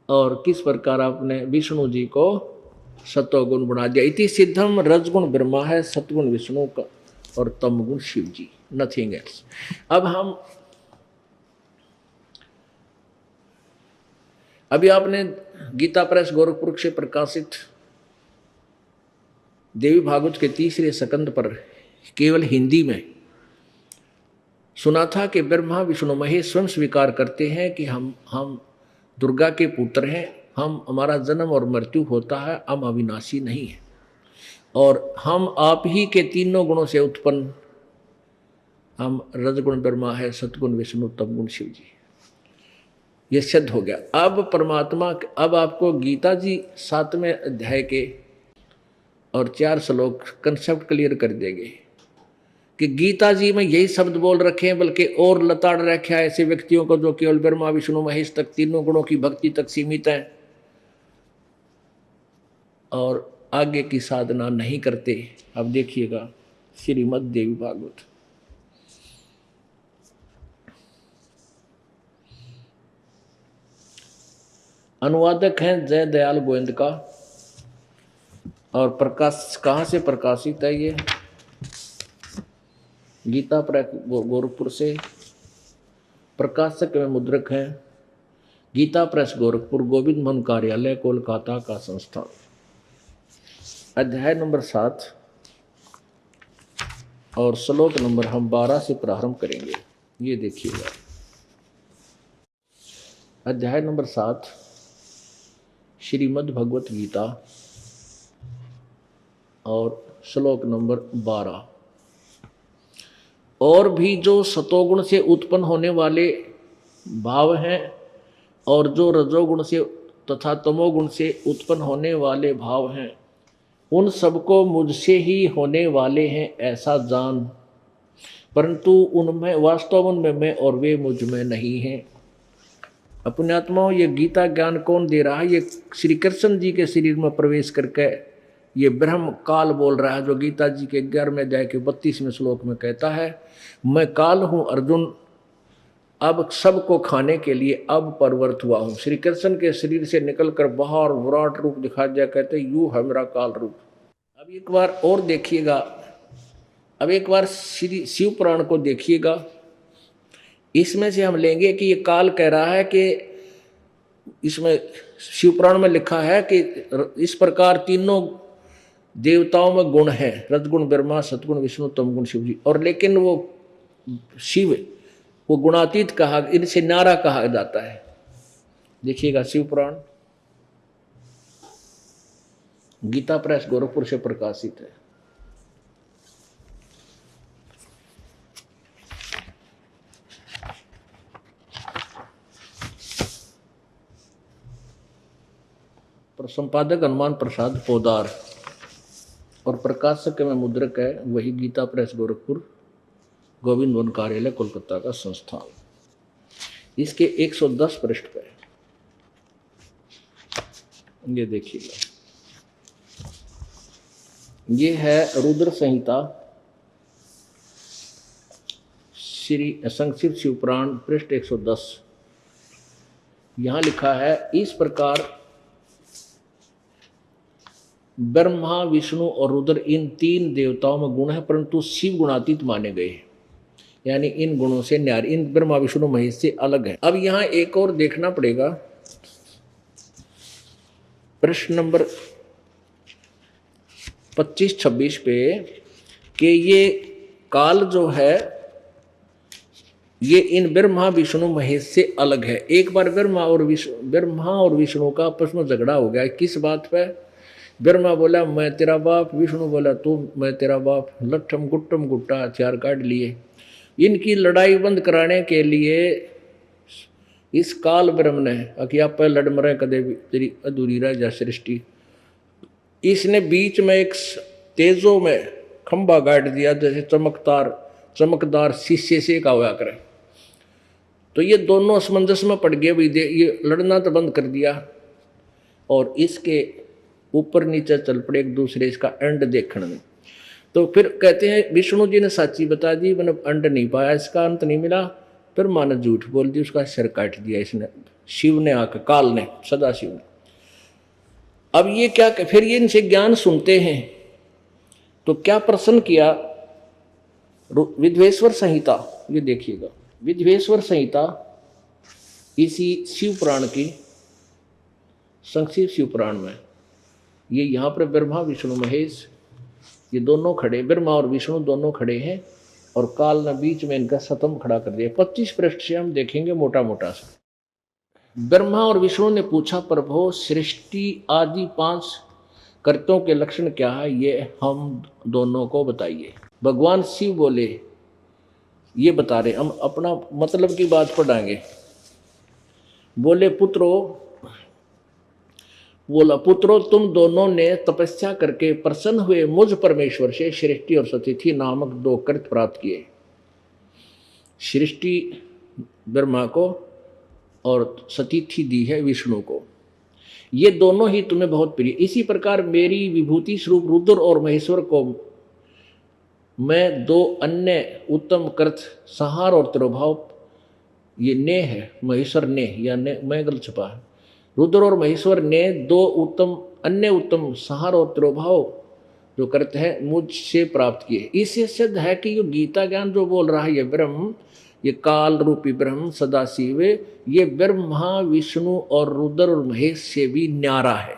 और किस प्रकार आपने विष्णु जी को सतोगुण बना दिया। इति सिद्धम रजगुण ब्रह्मा है, सतगुण विष्णु का और तमगुण शिव जी, नथिंग एल्स। अब हम अभी आपने गीता प्रेस गोरखपुर से प्रकाशित देवी भागवत के तीसरे स्कंद पर केवल हिंदी में सुना था कि ब्रह्मा विष्णु महेश स्वयं स्वीकार करते हैं कि हम दुर्गा के पुत्र हैं, हमारा जन्म और मृत्यु होता है, हम अविनाशी नहीं है, और हम आप ही के तीनों गुणों से उत्पन्न, हम रजगुण ब्रह्मा है, सतगुण विष्णु, तमगुण शिव जी। ये सिद्ध हो गया। अब परमात्मा, अब आपको गीता जी 7वें अध्याय के और 4 श्लोक कंसेप्ट क्लियर कर देंगे कि गीता जी में यही शब्द बोल रखे हैं, बल्कि और लताड़ रखे हैं ऐसे व्यक्तियों को जो केवल ब्रह्मा विष्णु महेश तक तीनों गुणों की भक्ति तक सीमित हैं और आगे की साधना नहीं करते। अब देखिएगा श्रीमद् देवी भागवत, अनुवादक हैं जय दयाल गोविंद का, और प्रकाश कहाँ से प्रकाशित है? ये गीता प्रेस गोरखपुर से। प्रकाशक में मुद्रक हैं गीता प्रेस गोरखपुर, गोविंद मोहन कार्यालय, कोलकाता का संस्थान। अध्याय नंबर 7 और श्लोक नंबर हम 12 से प्रारंभ करेंगे। ये देखिएगा, अध्याय नंबर 7 श्रीमद् भगवत गीता और श्लोक नंबर 12। और भी जो सतोगुण से उत्पन्न होने वाले भाव हैं और जो रजोगुण से तथा तमोगुण से उत्पन्न होने वाले भाव हैं, उन सबको मुझसे ही होने वाले हैं ऐसा जान, परंतु उनमें वास्तव उनमें मैं और वे मुझ में नहीं हैं। अपने आत्माओं, ये गीता ज्ञान कौन दे रहा है? ये श्री कृष्ण जी के शरीर में प्रवेश करके ये ब्रह्म काल बोल रहा है, जो गीता जी के 11वें अध्याय के 32वें श्लोक में कहता है, मैं काल हूँ अर्जुन, अब सबको खाने के लिए अब परवर्त हुआ हूँ। श्री कृष्ण के शरीर से निकलकर बाहर विराट रूप दिखा दिया, कहते यू है मेरा काल रूप। अब एक बार और देखिएगा, अब एक बार श्री शिव पुराण को देखिएगा। इसमें से हम लेंगे कि ये काल कह रहा है कि इसमें शिव पुराण में लिखा है कि इस प्रकार तीनों देवताओं में गुण है, रजगुण ब्रह्मा, सतगुण विष्णु, तमगुण शिव जी, और लेकिन वो शिव वो गुणातीत कहा, इनसे नारा कहा जाता है। देखिएगा शिव पुराण, गीता प्रेस गोरखपुर से प्रकाशित है। संपादक हनुमान प्रसाद पोदार और प्रकाशक में मुद्रक है वही गीता प्रेस गोरखपुर, गोविंद वन कार्यालय, कोलकाता का संस्थान। इसके 110 पृष्ठ पे ये देखिएगा, ये है रुद्र संहिता श्री संक्षिप्त शिव पुराण पृष्ठ 110। यहां लिखा है, इस प्रकार ब्रह्मा विष्णु और रुद्र इन 3 देवताओं में गुण है, परंतु शिव गुणातीत माने गए हैं, यानी इन गुणों से न्यारी, इन ब्रह्मा विष्णु महेश से अलग है। अब यहां एक और देखना पड़ेगा, प्रश्न नंबर 25-26 पे, कि ये काल जो है ये इन ब्रह्मा विष्णु महेश से अलग है। एक बार ब्रह्मा और विष्णु का आपस में झगड़ा हो गया। किस बात पे? ब्रह्मा बोला मैं तेरा बाप, विष्णु बोला तू मैं तेरा बाप, लट्ठम गुट्टा हथियार काट लिए। इनकी लड़ाई बंद कराने के लिए इस काल ब्रह्म ने कि आप लड़ मरे कदे भी तेरी अधूरी रह जा सृष्टि, इसने बीच में एक तेजों में खंभा गाड़ दिया, जैसे चमकदार शीशे से का हुआ करे। तो ये दोनों असमंजस में पड़ गए, ये लड़ना तो बंद कर दिया, और इसके ऊपर नीचे चल पड़े एक दूसरे इसका एंड देखने में। तो फिर कहते हैं विष्णु जी ने साची बता दी, मैंने अंड नहीं पाया, इसका अंत नहीं मिला। फिर माँ ने झूठ बोल दी, उसका सिर काट दिया इसने, शिव ने आकर, काल ने, सदा शिव ने। अब ये क्या, फिर ये इनसे ज्ञान सुनते हैं तो क्या प्रश्न किया। विद्वेश्वर संहिता, ये देखिएगा, विद्वेश्वर संहिता इसी शिव पुराण की, संक्षिप्त शिव पुराण में, ये यहाँ पर ब्रह्मा विष्णु महेश ये दोनों खड़े, ब्रह्मा और विष्णु दोनों खड़े हैं और काल ने बीच में इनका स्तंभ खड़ा कर दिया। 25 पृष्ठ से हम देखेंगे मोटा मोटा सा। ब्रह्मा और विष्णु ने पूछा, प्रभु सृष्टि आदि 5 कर्तों के लक्षण क्या है, ये हम दोनों को बताइए। भगवान शिव बोले, ये बता रहे, हम अपना मतलब की बात पढ़ाएंगे। बोले पुत्रो तुम दोनों ने तपस्या करके प्रसन्न हुए मुझ परमेश्वर से सृष्टि और सतिथि नामक 2 कृत प्राप्त किए। सृष्टि ब्रह्मा को और सतिथि दी है विष्णु को, ये दोनों ही तुम्हें बहुत प्रिय। इसी प्रकार मेरी विभूति स्वरूप रुद्र और महेश्वर को मैं 2 अन्य उत्तम कृत संहार और तिरोभाव, ये ने है महेश्वर ने, या ने मैं गलत छपा है, रुद्र और महेश्वर ने 2 अन्य उत्तम संहार और तिरोभाव जो करते हैं मुझसे प्राप्त किए। इससे सिद्ध है कि ये गीता ज्ञान जो बोल रहा है ये ब्रह्म, ये काल रूपी ब्रह्म सदाशिव, ये ब्रह्मा विष्णु और रुद्र और महेश से भी न्यारा है।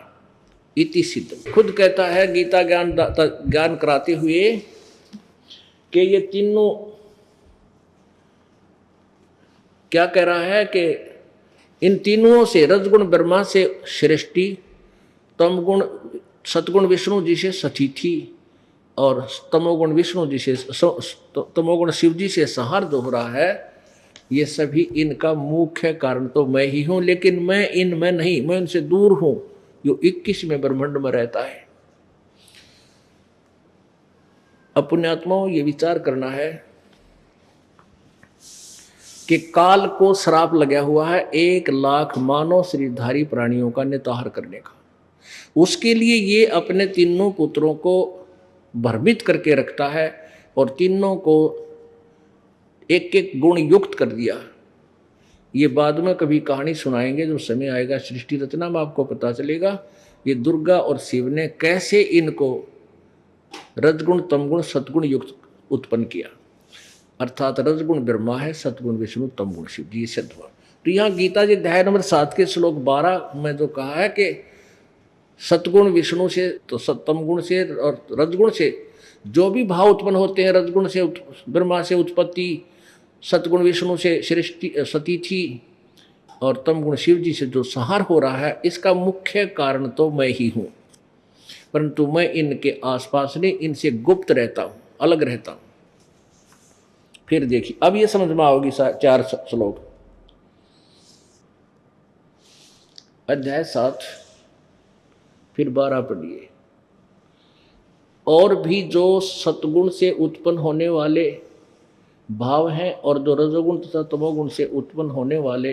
इति सिद्ध, खुद कहता है गीता ज्ञान कराते हुए कि ये तीनों क्या कह रहा है कि इन तीनों से, रजगुण ब्रह्मा से सृष्टि, तमगुण सतगुण विष्णु जी से सतिथि और तमोगुण विष्णु जी से, तमोगुण शिव जी से संहार जो हो रहा है, ये सभी इनका मुख्य कारण तो मैं ही हूं, लेकिन मैं इनमें नहीं, मैं इनसे दूर हूं, जो 21वें ब्रह्मांड में रहता है। अपने आत्माओं ये विचार करना है कि काल को श्राप लगा हुआ है 1 लाख मानव शरीरधारी प्राणियों का निताहार करने का। उसके लिए ये अपने तीनों पुत्रों को भ्रमित करके रखता है और तीनों को एक एक गुण युक्त कर दिया। ये बाद में कभी कहानी सुनाएंगे, जो समय आएगा सृष्टि रचना में आपको पता चलेगा ये दुर्गा और शिव ने कैसे इनको रजगुण तमगुण सतगुण युक्त उत्पन्न किया। अर्थात रजगुण ब्रह्मा है, सतगुण विष्णु, तमगुण शिव जी, सिद्ध हुआ। तो यहाँ गीता जी अध्याय नंबर 7 के श्लोक 12 में जो कहा है कि सतगुण विष्णु से, तो तमगुण से और रजगुण से जो भी भाव उत्पन्न होते हैं, रजगुण से ब्रह्मा से उत्पत्ति, सतगुण विष्णु से सृष्टि सतिथि और तमगुण शिव जी से जो संहार हो रहा है, इसका मुख्य कारण तो मैं ही हूँ, परंतु मैं इनके आसपास नहीं, इनसे गुप्त रहता हूँ, अलग रहता हूँ। फिर देखिए, अब ये समझ में आओगी 4 श्लोक, अध्याय 7 फिर 12 पढ़िए। और भी जो सतगुण से उत्पन्न होने वाले भाव हैं और जो रजोगुण तथा तमोगुण से उत्पन्न होने वाले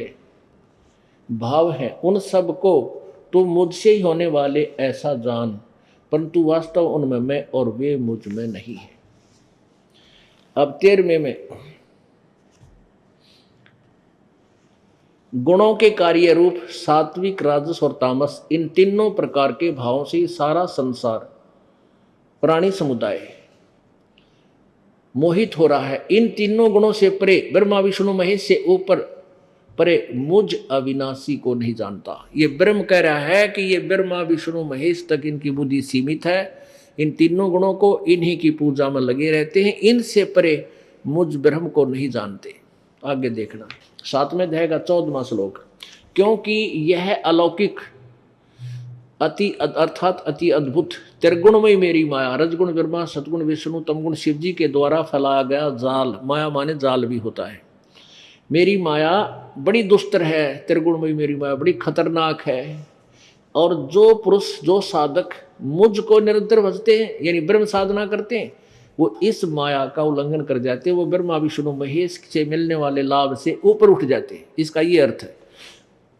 भाव हैं, उन सब को तू मुझसे ही होने वाले ऐसा जान, परंतु वास्तव उनमें मैं और वे मुझ में नहीं है। अब 13वें में गुणों के कार्य रूप सात्विक, राजस और तामस, इन तीनों प्रकार के भावों से सारा संसार प्राणी समुदाय मोहित हो रहा है। इन तीनों गुणों से परे, ब्रह्मा विष्णु महेश से ऊपर परे मुझ अविनाशी को नहीं जानता। ये ब्रह्म कह रहा है कि ये ब्रह्मा विष्णु महेश तक इनकी बुद्धि सीमित है, इन तीनों गुणों को इन्हीं की पूजा में लगे रहते हैं, इनसे परे मुझ ब्रह्म को नहीं जानते। आगे देखना 7वें अध्याय का 14वां श्लोक, क्योंकि यह अलौकिक अति अर्थात अति अद्भुत त्रिगुणमय मेरी माया, रजगुण ब्रह्मा सतगुण विष्णु तमगुण शिव जी के द्वारा फैलाया गया जाल, माया माने जाल भी होता है, मेरी माया बड़ी दुस्तर है, त्रिगुणमयी मेरी माया बड़ी खतरनाक है। और जो पुरुष, जो साधक मुझको निरंतर भजते हैं, यानी ब्रह्म साधना करते हैं, वो इस माया का उल्लंघन कर जाते हैं, वो ब्रह्मा विष्णु महेश से मिलने वाले लाभ से ऊपर उठ जाते हैं। इसका ये अर्थ है।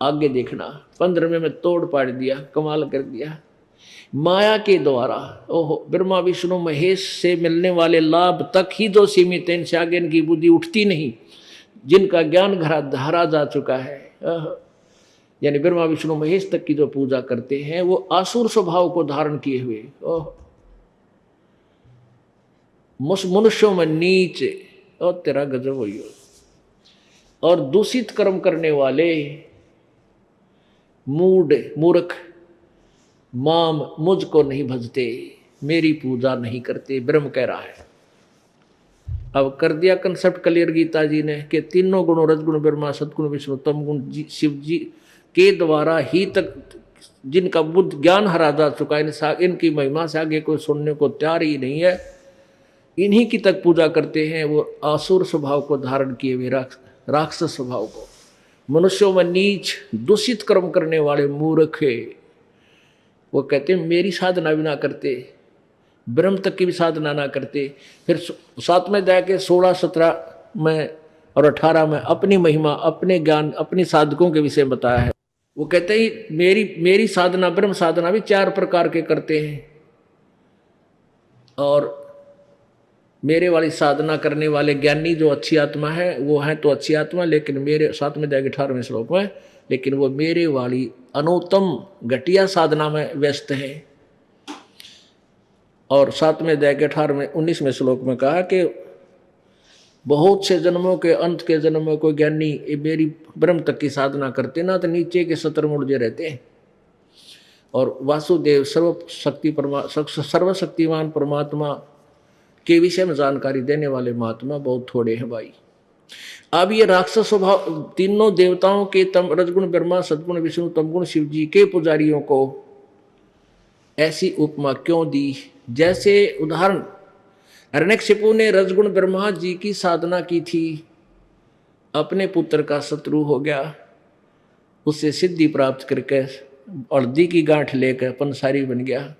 आगे देखना 15वें में तोड़ पाड़ दिया, कमाल कर दिया। माया के द्वारा, ओहो, ब्रह्मा विष्णु महेश से मिलने वाले लाभ तक ही जो सीमित है, इनसे आगे इनकी बुद्धि उठती नहीं। जिनका ज्ञान धारा जा चुका है, यानी ब्रह्मा विष्णु महेश तक की जो पूजा करते हैं वो आसुर स्वभाव को धारण किए हुए, मनुष्यों में नीच, और तेरा गजब हुई। और दूषित कर्म करने वाले मूर्ख माम मुझको नहीं भजते, मेरी पूजा नहीं करते, ब्रह्म कह रहा है। अब कर दिया कंसेप्ट क्लियर गीता जी ने कि तीनों गुणों रजगुण ब्रह्मा सदगुण विष्णु तम गुण शिव जी के द्वारा ही तक जिनका बुद्ध ज्ञान हरा जा चुका है, इनकी महिमा से आगे कोई सुनने को तैयार ही नहीं है, इन्हीं की तक पूजा करते हैं। वो आसुर स्वभाव को धारण किए हुए राक्षस स्वभाव को, मनुष्यों में नीच दूषित कर्म करने वाले मूर्ख, वो कहते हैं मेरी साधना भी ना करते, ब्रह्म तक की भी साधना ना करते। फिर साथ में जाके 16, 17 में और 18 में अपनी महिमा, अपने ज्ञान, अपनी साधकों के विषय बताया है। वो कहते हैं मेरी साधना, ब्रह्म साधना भी 4 प्रकार के करते हैं, और मेरे वाली साधना करने वाले ज्ञानी जो अच्छी आत्मा है वो है तो अच्छी आत्मा, लेकिन मेरे साथ में जाएगी 18वें श्लोक में, लेकिन वो मेरे वाली अनुत्तम घटिया साधना में व्यस्त है। और साथ में जाएगी 18वें 19वें श्लोक में कहा कि बहुत से जन्मों के अंत के जन्म में कोई ज्ञानी मेरी ब्रह्म तक की साधना करते ना तो नीचे के शतुर्मुर्जे रहते हैं। और वासुदेव सर्वशक्तिमान परमात्मा के विषय में जानकारी देने वाले महात्मा बहुत थोड़े हैं भाई। अब ये राक्षस स्वभाव तीनों देवताओं के रजगुण ब्रह्मा सदगुण विष्णु तमगुण शिव जी के पुजारियों को ऐसी उपमा क्यों दी? जैसे उदाहरण, हिरण्यकशिपु ने रजगुण ब्रह्मा जी की साधना की थी, अपने पुत्र का शत्रु हो गया, उससे सिद्धि प्राप्त करके हल्दी की गांठ लेकर पंसारी बन गया।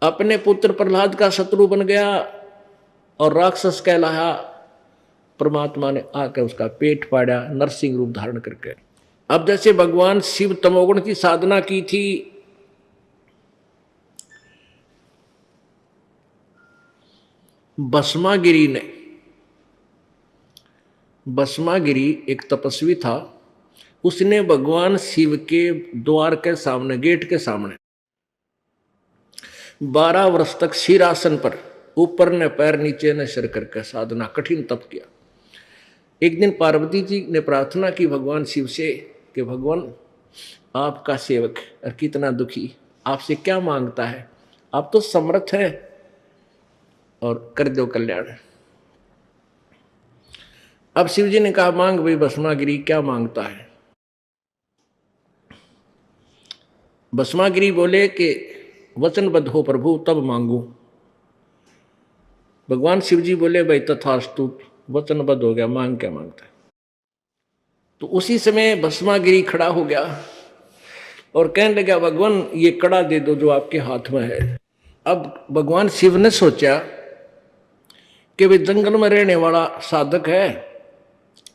अपने पुत्र प्रहलाद का शत्रु बन गया और राक्षस कहलाया, परमात्मा ने आकर उसका पेट फाड़ा नरसिंह रूप धारण करके। अब जैसे भगवान शिव तमोगुण की साधना की थी, भस्मागिरी एक तपस्वी था, उसने भगवान शिव के द्वार के सामने, गेट के सामने 12 वर्ष तक शीरासन पर ऊपर ने पैर नीचे ने सिर करके साधना कठिन तप किया। एक दिन पार्वती जी ने प्रार्थना की भगवान शिव से कि भगवान आपका सेवक और कितना दुखी, आपसे क्या मांगता है, आप तो समर्थ हैं और कर दो कल्याण। अब शिव जी ने कहा मांग भाई भस्मागिरी, क्या मांगता है? भस्मागिरी बोले कि वचनबद्ध हो प्रभु तब मांगू। भगवान शिव जी बोले भाई तथास्तु, वचनबद्ध हो गया, मांग क्या मांगता है? तो उसी समय भस्मागिरी खड़ा हो गया और कहने लगा भगवान ये कड़ा दे दो जो आपके हाथ में है। अब भगवान शिव ने सोचा कि वे जंगल में रहने वाला साधक है,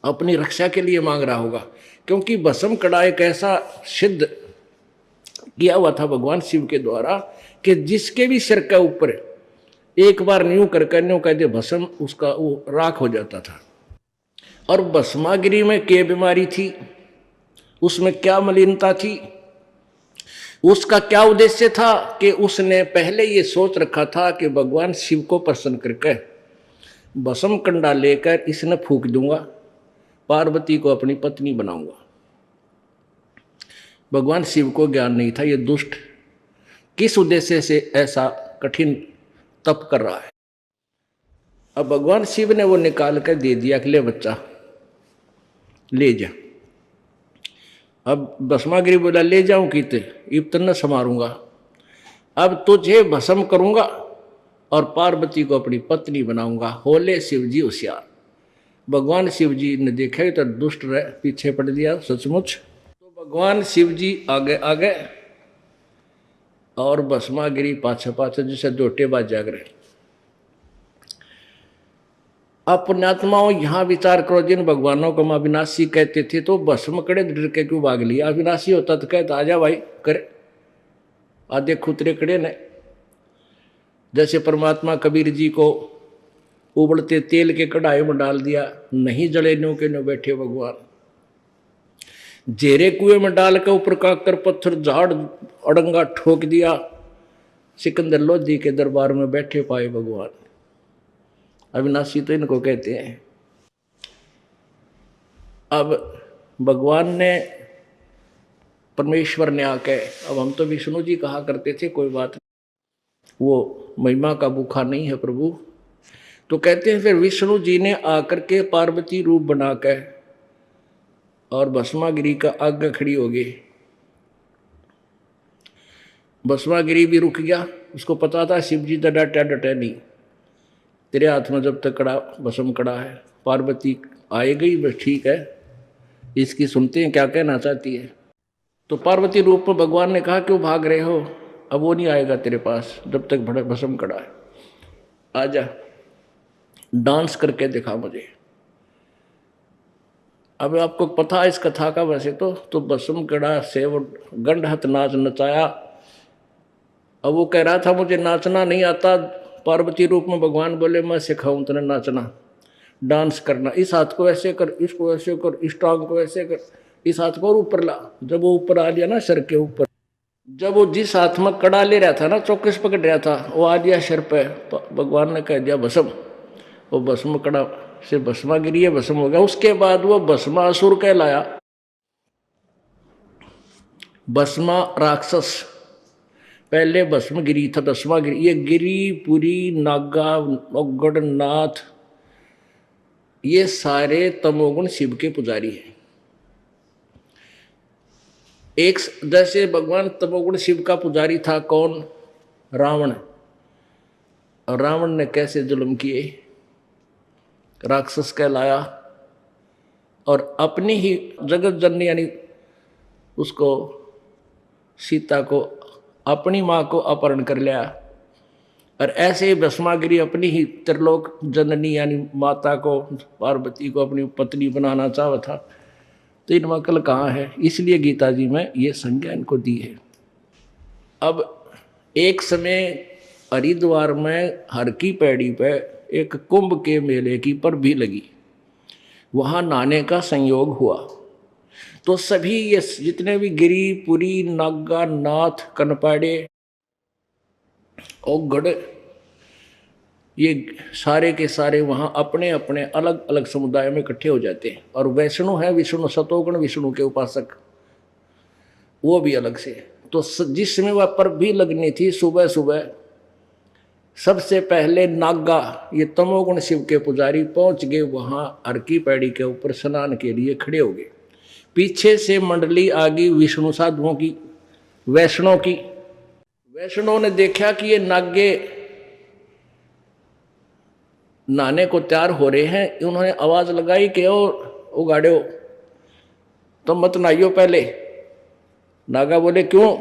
अपनी रक्षा के लिए मांग रहा होगा, क्योंकि भस्म कड़ा एक ऐसा सिद्ध किया हुआ था भगवान शिव के द्वारा कि जिसके भी सिर के ऊपर एक बार न्यू करके न्यू कह दे भस्म, उसका वो राख हो जाता था। और भस्मागिरी में क्या बीमारी थी, उसमें क्या मलिनता थी, उसका क्या उद्देश्य था कि उसने पहले ये सोच रखा था कि भगवान शिव को प्रसन्न करके भस्म कंडा लेकर इसने फूंक दूंगा, पार्वती को अपनी पत्नी बनाऊंगा। भगवान शिव को ज्ञान नहीं था ये दुष्ट किस उद्देश्य से ऐसा कठिन तप कर रहा है। अब भगवान शिव ने वो निकाल कर दे दिया कि ले बच्चा ले जा। अब भस्मागिरी बोला ले जाऊं कीते, इब्तन न समारूंगा, अब तुझे भस्म करूंगा और पार्वती को अपनी पत्नी बनाऊंगा। होले शिव जी होशियार। भगवान शिव जी ने देखा तो दुष्ट रह पीछे पड़ दिया सचमुच। तो भगवान शिव जी आगे आगे और भस्मागिरी पाछे पाछे जैसे जोटेबाज जाग रहे। अब पुण्यात्माओं यहाँ विचार करो, जिन भगवानों को हम अविनाशी कहते थे तो भस्म कड़े डर के क्यों भाग लिया? अविनाशी होता तो कहता आजा भाई करे, आधे खुतरे खड़े ने। जैसे परमात्मा कबीर जी को उबलते तेल के कढ़ाई में डाल दिया, नहीं जले न्यू के न्यू बैठे भगवान। जेरे कुएं में डाल के ऊपर काकर पत्थर झाड़ अड़ंगा ठोक दिया, सिकंदर लोधी के दरबार में बैठे पाए भगवान। अविनाशी तो इनको कहते हैं। अब भगवान ने, परमेश्वर ने आके, अब हम तो विष्णु जी कहा करते थे, कोई बात नहीं, वो महिमा का भूखा नहीं है प्रभु। तो कहते हैं फिर विष्णु जी ने आकर के पार्वती रूप बना के और भस्मागिरी का आगे खड़ी हो गई। भस्मागिरी भी रुक गया, उसको पता था शिव जी डटे डटे नहीं, तेरे हाथ में जब तक कड़ा भस्म कड़ा है। पार्वती आए गई, बस ठीक है, इसकी सुनते हैं क्या कहना चाहती है। तो पार्वती रूप में भगवान ने कहा क्यों भाग रहे हो, अब वो नहीं आएगा तेरे पास जब तक भस्म कड़ा है। आजा, डांस करके दिखा मुझे। अब आपको पता है इस कथा का वैसे तो भस्म कड़ा से वो गंडहत नाच नचाया। अब वो कह रहा था मुझे नाचना नहीं आता। पार्वती रूप में भगवान बोले मैं सिखाऊं तेने नाचना, डांस करना, इस हाथ को ऐसे कर, इसको ऐसे कर, इस टांग को ऐसे कर, इस हाथ को और ऊपर ला। जब वो ऊपर आ लिया ना सर के ऊपर, जब वो जिस हाथ में कड़ा ले रहा था ना, चौकस पकड़ रहा था, वो आ गया सिर पे, भगवान ने कह दिया भस्म। वो भस्म कड़ा से भस्मागिरी है, भस्म हो गया। उसके बाद वो भस्मासुर कहलाया। भस्मा राक्षस, पहले भस्मगिरी था, भस्मागिरी। ये गिरी, पुरी, नागा, नौगढ़, नाथ, ये सारे तमोगुण शिव के पुजारी हैं। एक जैसे भगवान तमोगुण शिव का पुजारी था कौन, रावण। और रावण ने कैसे जुल्म किए, राक्षस कहलाया, और अपनी ही जगत जननी यानी उसको, सीता को, अपनी माँ को अपहरण कर लिया। और ऐसे ही भस्मागिरी अपनी ही त्रिलोक जननी यानी माता को, पार्वती को अपनी पत्नी बनाना चाहा था। तो इनमें अकल कहाँ है, इसलिए गीता जी में ये संज्ञा इनको दी है। अब एक समय हरिद्वार में हर की पैड़ी पे एक कुंभ के मेले की पर भी लगी, वहाँ नहाने का संयोग हुआ। तो सभी ये जितने भी गिरी, पुरी, नागा, नाथ, कनपाड़े और गढ़, ये सारे के सारे वहाँ अपने अपने अलग अलग समुदाय में इकट्ठे हो जाते हैं। और वैष्णु है, विष्णु सतोगुण विष्णु के उपासक, वो भी अलग से। तो जिस समय वह पर भी लगनी थी, सुबह सुबह सबसे पहले नागा, ये तमोगुण शिव के पुजारी पहुंच गए वहाँ हर की पैड़ी के ऊपर स्नान के लिए खड़े हो गए। पीछे से मंडली आ गई विष्णु साधुओं की, वैष्णव की। वैष्णव ने देखा कि ये नागे नहाने को तैयार हो रहे हैं। उन्होंने आवाज लगाई कि ओ गाड़ो, तुम मत नहाइयो पहले। नागा बोले क्यों,